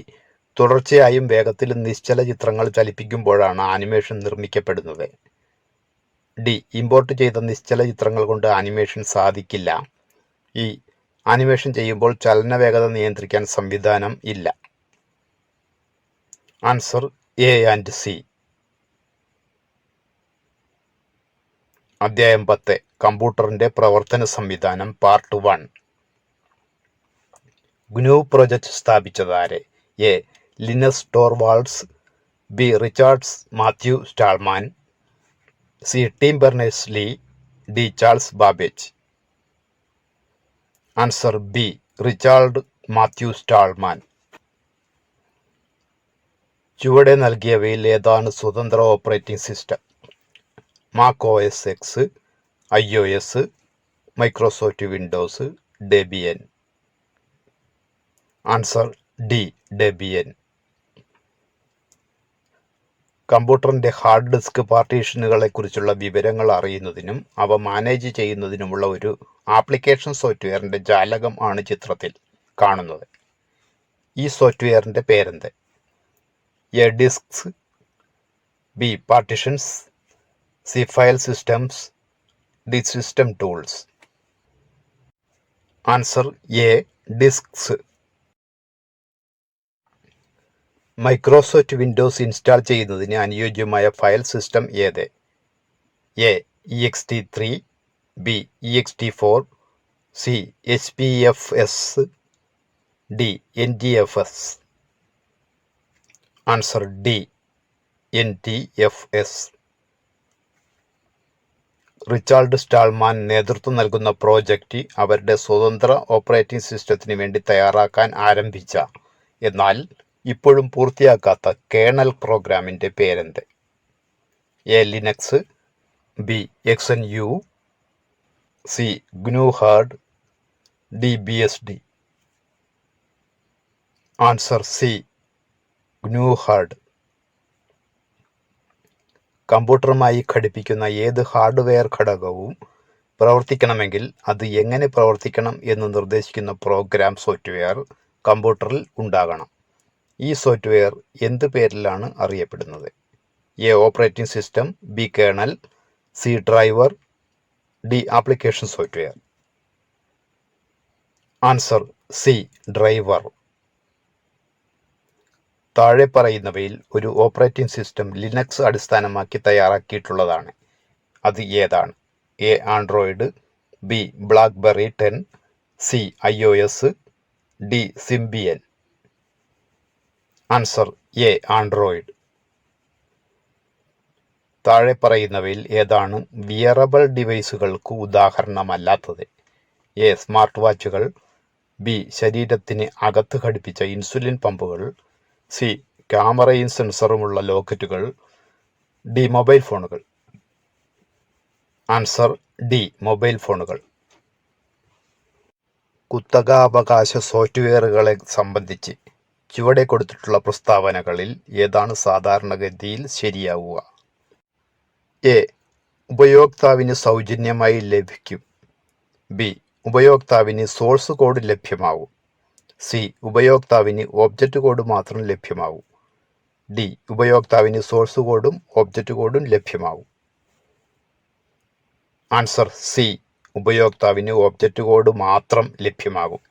തുടർച്ചയായും വേഗത്തിലും നിശ്ചല ചിത്രങ്ങൾ ചലിപ്പിക്കുമ്പോഴാണ് ആനിമേഷൻ നിർമ്മിക്കപ്പെടുന്നത്. ഡി ഇമ്പോർട്ട് ചെയ്ത നിശ്ചല ചിത്രങ്ങൾ കൊണ്ട് ആനിമേഷൻ സാധിക്കില്ല. ഈ ആനിമേഷൻ ചെയ്യുമ്പോൾ ചലന വേഗത നിയന്ത്രിക്കാൻ സംവിധാനം ഇല്ല. Answer A and C. അധ്യായം 10 കമ്പ്യൂട്ടറിൻ്റെ പ്രവർത്തന സംവിധാനം പാർട്ട് 1. GNU പ്രോജക്റ്റ് സ്ഥാപിച്ചതാരെ? A Linus Torvalds, B Richards Matthew Stallman, C Tim Berners-Lee, D Charles Babbage. Answer B Richard Matthew Stallman. ചുവടെ നൽകിയവയിൽ ഏതാണ് സ്വതന്ത്ര operating system? Mac OS X, iOS, Microsoft Windows, Debian. Answer D, Debian. കമ്പ്യൂട്ടറിന്റെ hard disk പാർട്ടീഷനുകളെ കുറിച്ചുള്ള വിവരങ്ങൾ അറിയുന്നതിനും അവ മാനേജ് ചെയ്യുന്നതിനുമുള്ള ഒരു ആപ്ലിക്കേഷൻ സോഫ്റ്റ്വെയറിന്റെ ജാലകം ആണ് ചിത്രത്തിൽ കാണുന്നത്. ഈ സോഫ്റ്റ്വെയറിന്റെ പേരെന്ത്? A discs, B partitions, C file systems, D system tools. Answer A, discs. Microsoft Windows install ചെയ്യുന്നതിന് അനുയോജ്യമായ ഫയൽ സിസ്റ്റം ഏത്? A ext3, B ext4, C HPFS, D NTFS. Answer D, NTFS. Richard Stallman നേതൃത്വം നൽകുന്ന project അവരുടെ സ്വതന്ത്ര operating സിസ്റ്റത്തിന് വേണ്ടി തയ്യാറാക്കാൻ ആരംഭിച്ച എന്നാൽ ഇപ്പോഴും പൂർത്തിയാക്കാത്ത കേണൽ പ്രോഗ്രാമിന്റെ പേരെന്ത്? A Linux, B XNU, C GNU Hurd, D BSD. Answer C, GNU Hurd. കമ്പ്യൂട്ടറുമായി ഘടിപ്പിക്കുന്ന ഏത് ഹാർഡ്വെയർ ഘടകവും പ്രവർത്തിക്കണമെങ്കിൽ അത് എങ്ങനെ പ്രവർത്തിക്കണം എന്ന് നിർദ്ദേശിക്കുന്ന പ്രോഗ്രാം സോഫ്റ്റ്വെയർ കമ്പ്യൂട്ടറിൽ ഉണ്ടാകണം. ഈ സോഫ്റ്റ്വെയർ എന്ത് പേരിലാണ് അറിയപ്പെടുന്നത്? A operating system, B colonel, C driver, D application software. Answer C, driver. താഴെ പറയുന്നവയിൽ ഒരു ഓപ്പറേറ്റിംഗ് സിസ്റ്റം ലിനക്സ് അടിസ്ഥാനമാക്കി തയ്യാറാക്കിയിട്ടുള്ളതാണ്. അത് ഏതാണ്? A Android, B blackberry 10, C iOS, D Symbian. Answer A Android. താഴെ പറയുന്നവയിൽ ഏതാണ് വിയറബിൾ ഡിവൈസുകൾക്ക് ഉദാഹരണമല്ലാത്തത്? എ സ്മാർട്ട് വാച്ചുകൾ, ബി ശരീരത്തിന് അകത്ത് ഘടിപ്പിച്ച ഇൻസുലിൻ പമ്പുകൾ, സി ക്യാമറയും സെൻസറുമുള്ള ലോക്കറ്റുകൾ, ഡി മൊബൈൽ ഫോണുകൾ. ആൻസർ ഡി, മൊബൈൽ ഫോണുകൾ. കുത്തകാവകാശ സോഫ്റ്റ്വെയറുകളെ സംബന്ധിച്ച് ചുവടെ കൊടുത്തിട്ടുള്ള പ്രസ്താവനകളിൽ ഏതാണ് സാധാരണഗതിയിൽ ശരിയാവുക? എ ഉപയോക്താവിന് സൗജന്യമായി ലഭിക്കും, ബി ഉപയോക്താവിന് സോഴ്സ് കോഡ് ലഭ്യമാവും, സി ഉപയോക്താവിന് ഒബ്ജക്റ്റ് കോഡ് മാത്രം ലഭ്യമാവും, ഡി ഉപയോക്താവിന് സോഴ്സ് കോഡും ഒബ്ജക്റ്റ് കോഡും ലഭ്യമാവും. ആൻസർ സി, ഉപയോക്താവിന് ഒബ്ജക്റ്റ് കോഡ് മാത്രം ലഭ്യമാകും.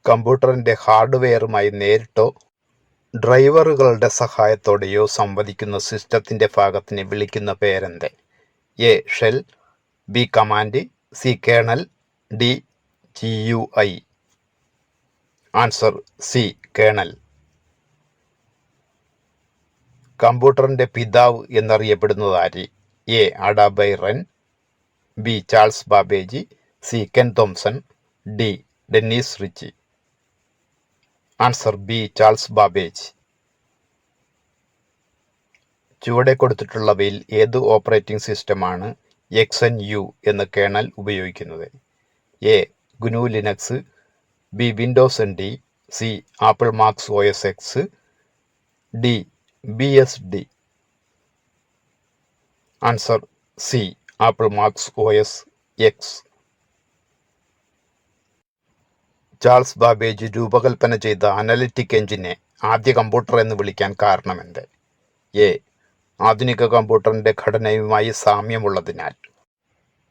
കമ്പ്യൂട്ടറിന്റെ ഹാർഡ്വെയറുമായി നേരിട്ടോ ഡ്രൈവറുകളുടെ സഹായത്തോടെയോ സംവദിക്കുന്ന സിസ്റ്റത്തിന്റെ ഭാഗത്തിനെ വിളിക്കുന്ന പേരെന്ത്? A shell, B command, C kernel, D GUI. Answer C, kernel. കമ്പ്യൂട്ടറിന്റെ പിതാവ് എന്നറിയപ്പെടുന്നത് ആര്? A Ada Byron, B Charles Babbage, C Ken Thompson, D Dennis Ritchie. Answer B, Charles Babbage. ചുവടെ കൊടുത്തിട്ടുള്ളവയിൽ ഏത് ഓപ്പറേറ്റിംഗ് സിസ്റ്റമാണ് XNU എന്ന കേണൽ ഉപയോഗിക്കുന്നത്? A GNU Linux, B Windows NT, C Apple Mac OS X, D BSD. Answer C, Apple Mac OS X. Charles Babbage രൂപകൽപ്പന ചെയ്ത analytic എഞ്ചിനെ ആദ്യ computer എന്ന് വിളിക്കാൻ കാരണമെന്ത്? എ ആധുനിക കമ്പ്യൂട്ടറിന്റെ ഘടനയുമായി സാമ്യമുള്ളതിനാൽ,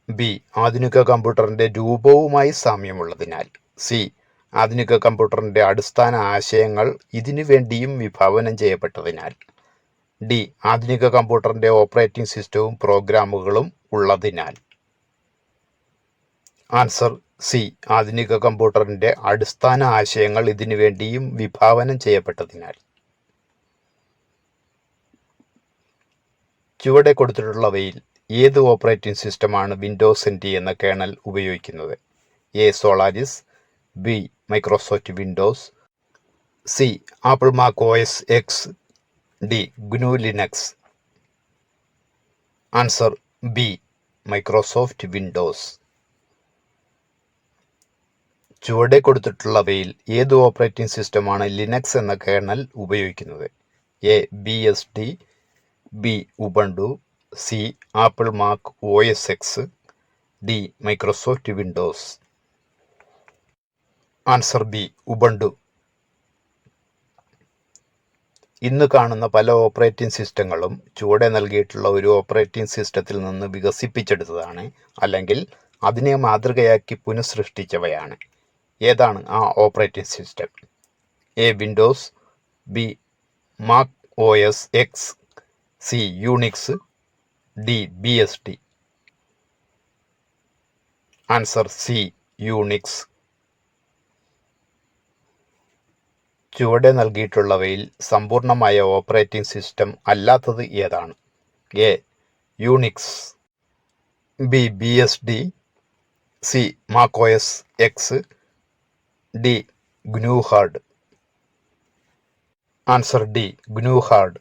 ബി ആധുനിക കമ്പ്യൂട്ടറിന്റെ രൂപവുമായി സാമ്യമുള്ളതിനാൽ, സി ആധുനിക കമ്പ്യൂട്ടറിന്റെ അടിസ്ഥാന ആശയങ്ങൾ ഇതിനു വേണ്ടിയും വിഭാവനം ചെയ്യപ്പെട്ടതിനാൽ, ഡി ആധുനിക കമ്പ്യൂട്ടറിന്റെ ഓപ്പറേറ്റിംഗ് സിസ്റ്റവും പ്രോഗ്രാമുകളും ഉള്ളതിനാൽ. ആൻസർ സി, ആധുനിക കമ്പ്യൂട്ടറിന്റെ അടിസ്ഥാന ആശയങ്ങൾ ഇതിനു വേണ്ടിയും വിഭാവനം ചെയ്യപ്പെട്ടതിനാൽ. ചുവടെ കൊടുത്തിട്ടുള്ളവയിൽ ഏത് ഓപ്പറേറ്റിംഗ് സിസ്റ്റമാണ് വിൻഡോസ് NT എന്ന കേണൽ ഉപയോഗിക്കുന്നത്? A Solaris, B Microsoft Windows, C Apple Mac OS X, D GNU Linux. Answer B, Microsoft Windows. ചുവടെ കൊടുത്തിട്ടുള്ളവയിൽ ഏത് ഓപ്പറേറ്റിംഗ് സിസ്റ്റമാണ് ലിനക്സ് എന്ന കേർണൽ ഉപയോഗിക്കുന്നത്? A. BSD, B. Ubuntu, C. Apple Mac OS X, D. Microsoft Windows. Answer B. Ubuntu. ഇന്ന് കാണുന്ന പല operating സിസ്റ്റങ്ങളും ചുവടെ നൽകിയിട്ടുള്ള ഒരു ഓപ്പറേറ്റിംഗ് സിസ്റ്റത്തിൽ നിന്ന് വികസിപ്പിച്ചെടുത്തതാണ്, അല്ലെങ്കിൽ അതിനെ മാതൃകയാക്കി പുനഃസൃഷ്ടിച്ചവയാണ്. ഏതാണ് ആ operating system? A. Windows, B. Mac OS X, C. Unix, D. BSD. Answer C. Unix. ചുവടെ നൽകിയിട്ടുള്ളവയിൽ സമ്പൂർണ്ണമായ ഓപ്പറേറ്റിംഗ് സിസ്റ്റം അല്ലാത്തത് ഏതാണ്? A. Unix, B. BSD, C. Mac OS X, D. GNU Hurd. Answer D. GNU Hurd.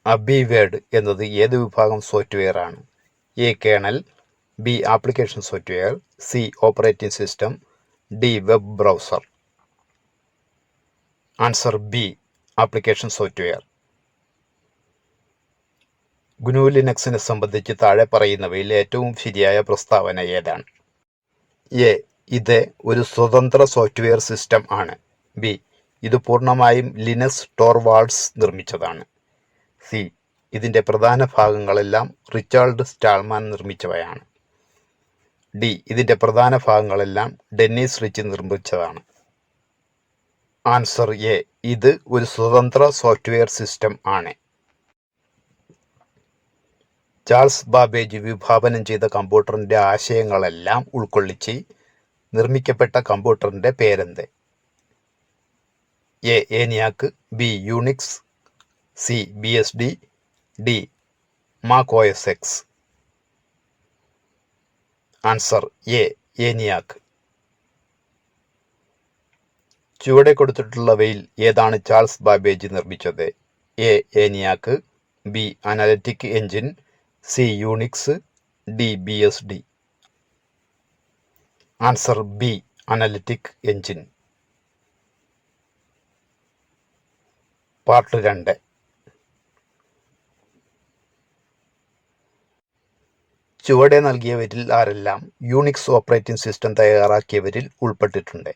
AbiWord എന്നത് ഏത് വിഭാഗം software ആണ്? A. Kernel, B. Application software, C. Operating system, D. Web browser. Answer B. Application software. GNU ലിനക്സിനെ സംബന്ധിച്ച് താഴെ പറയുന്നവയിൽ ഏറ്റവും ശരിയായ പ്രസ്താവന ഏതാണ്? എ. ഇത് ഒരു സ്വതന്ത്ര സോഫ്റ്റ്വെയർ സിസ്റ്റം ആണ്. ബി. ഇത് പൂർണ്ണമായും ലിനക്സ് ടോർവാൾഡ്സ് നിർമ്മിച്ചതാണ്. സി. ഇതിൻ്റെ പ്രധാന ഭാഗങ്ങളെല്ലാം റിച്ചാർഡ് സ്റ്റാൾമാൻ നിർമ്മിച്ചവയാണ്. ഡി. ഇതിൻ്റെ പ്രധാന ഭാഗങ്ങളെല്ലാം ഡെന്നിസ് റിച്ച് നിർമ്മിച്ചതാണ്. Answer A. ഇത് ഒരു സ്വതന്ത്ര സോഫ്റ്റ്വെയർ സിസ്റ്റം ആണ്. ചാൾസ് ബാബേജ് വിഭാവനം ചെയ്ത കമ്പ്യൂട്ടറിൻ്റെ ആശയങ്ങളെല്ലാം ഉൾക്കൊള്ളിച്ച് നിർമ്മിക്കപ്പെട്ട കമ്പ്യൂട്ടറിൻ്റെ പേരെന്ത്? A. ENIAC, B. Unix, C. BSD, D. Mac OS X. Answer A. ENIAC. ചുവടെ കൊടുത്തിട്ടുള്ളവയിൽ ഏതാണ് ചാൾസ് ബാബേജ് നിർമ്മിച്ചത്? A. ENIAC, B. Analytic engine, C. Unix, D. BSD. Answer B. Analytic engine. Part 2. ചുവടെ നൽകിയവരിൽ ആരെല്ലാം യൂണിക്സ് ഓപ്പറേറ്റിംഗ് സിസ്റ്റം തയ്യാറാക്കിയവരിൽ ഉൾപ്പെട്ടിട്ടുണ്ട്?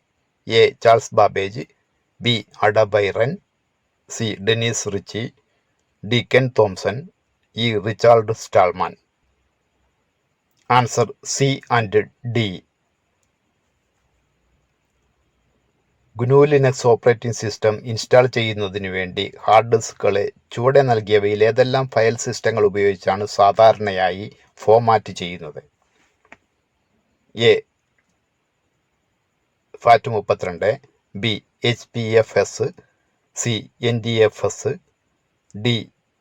A. Charles Babbage, B. Ada Byron, C. Dennis Ritchie, D. Ken Thompson, E. Richard Stallman. Answer C and D. GNU Linux operating system install ചെയ്യുന്നതിനു വേണ്ടി hard ഡിസ്കുകളെ ചുവടെ നൽകിയവയിൽ ഏതെല്ലാം file സിസ്റ്റങ്ങൾ ഉപയോഗിച്ചാണ് സാധാരണയായി ഫോർമാറ്റ് ചെയ്യുന്നത്? A. FAT32, B. HPFS, C. NDFS, D.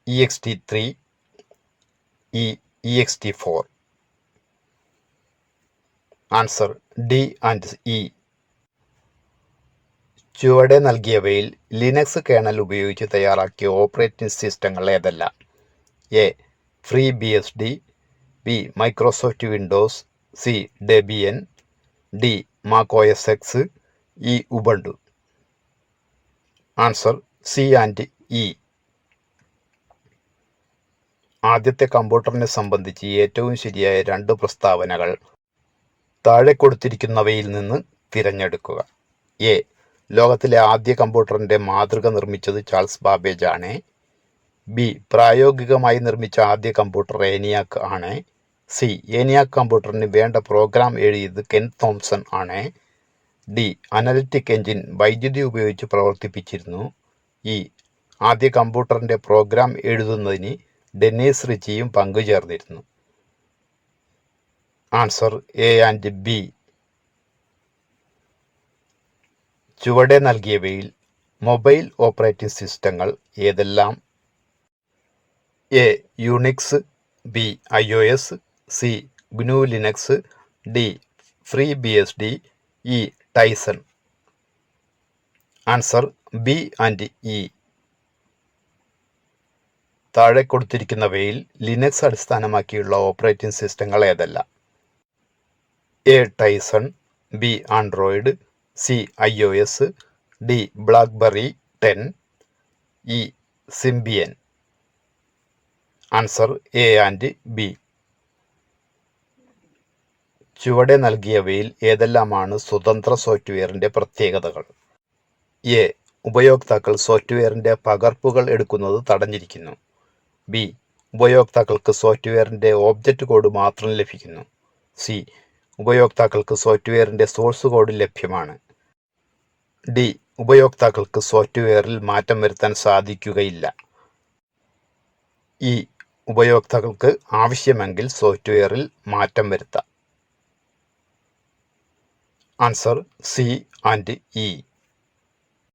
ext3, E. ext4. Answer D and E. ചുവടെ നൽകിയവയിൽ Linux colonel ഉപയോഗിച്ച് തയ്യാറാക്കിയ ഓപ്പറേറ്റിംഗ് സിസ്റ്റങ്ങൾ ഏതെല്ലാം? A. Free BSD, B. Microsoft Windows, C. Debian, D. Mac OS X, E. Ubuntu. Answer C and E. ആദ്യത്തെ കമ്പ്യൂട്ടറിനെ സംബന്ധിച്ച് ഏറ്റവും ശരിയായ 2 പ്രസ്താവനകൾ താഴെ കൊടുത്തിരിക്കുന്നവയിൽ നിന്ന് തിരഞ്ഞെടുക്കുക. എ. ലോകത്തിലെ ആദ്യ കമ്പ്യൂട്ടറിൻ്റെ മാതൃക നിർമ്മിച്ചത് ചാൾസ് ബാബേജ് ആണ്. ബി. പ്രായോഗികമായി നിർമ്മിച്ച ആദ്യ കമ്പ്യൂട്ടർ ഏനിയാക്ക് ആണ്. സി. ഏനിയാക്ക് കമ്പ്യൂട്ടറിന് വേണ്ട പ്രോഗ്രാം എഴുതിയത് കെൻ തോംസൺ ആണ്. ഡി. അനലിറ്റിക് എഞ്ചിൻ വൈദ്യുതി ഉപയോഗിച്ച് പ്രവർത്തിപ്പിച്ചിരുന്നു. ഇ. ആദ്യ കമ്പ്യൂട്ടറിൻ്റെ പ്രോഗ്രാം എഴുതുന്നതിന് ഡെന്നിസ് റിച്ചിയും പങ്കുചേർന്നിരുന്നു. Answer A and B. ചുവടെ നൽകിയവയിൽ മൊബൈൽ ഓപ്പറേറ്റിംഗ് സിസ്റ്റങ്ങൾ ഏതെല്ലാം? A. Unix, B. iOS, C. GNU Linux, D. Free BSD, E. Tizen. Answer B and E. താഴെ കൊടുത്തിരിക്കുന്നവയിൽ ലിനക്സ് അടിസ്ഥാനമാക്കിയുള്ള ഓപ്പറേറ്റിംഗ് സിസ്റ്റങ്ങൾ ഏതെല്ലാം? A. Tizen, B. Android, C. iOS, D. BlackBerry 10, E. Symbian. Answer A and B. ചുവടെ നൽകിയവയിൽ ഏതെല്ലാമാണ് സ്വതന്ത്ര സോഫ്റ്റ്വെയറിന്റെ പ്രത്യേകതകൾ? A. ഉപയോക്താക്കൾ സോഫ്റ്റ്വെയറിന്റെ പകർപ്പുകൾ എടുക്കുന്നത് തടഞ്ഞിരിക്കുന്നു. ബി. ഉപയോക്താക്കൾക്ക് സോഫ്റ്റ്വെയറിന്റെ ഒബ്ജക്റ്റ് കോഡ് മാത്രം ലഭിക്കുന്നു. സി. ഉപയോക്താക്കൾക്ക് സോഫ്റ്റ്വെയറിന്റെ സോഴ്സ് കോഡ് ലഭ്യമാണ്. ഡി. ഉപയോക്താക്കൾക്ക് സോഫ്റ്റ്വെയറിൽ മാറ്റം വരുത്താൻ സാധിക്കുകയില്ല. ഇ. ഉപയോക്താക്കൾക്ക് ആവശ്യമെങ്കിൽ സോഫ്റ്റ്വെയറിൽ മാറ്റം വരുത്താം. Answer C and E.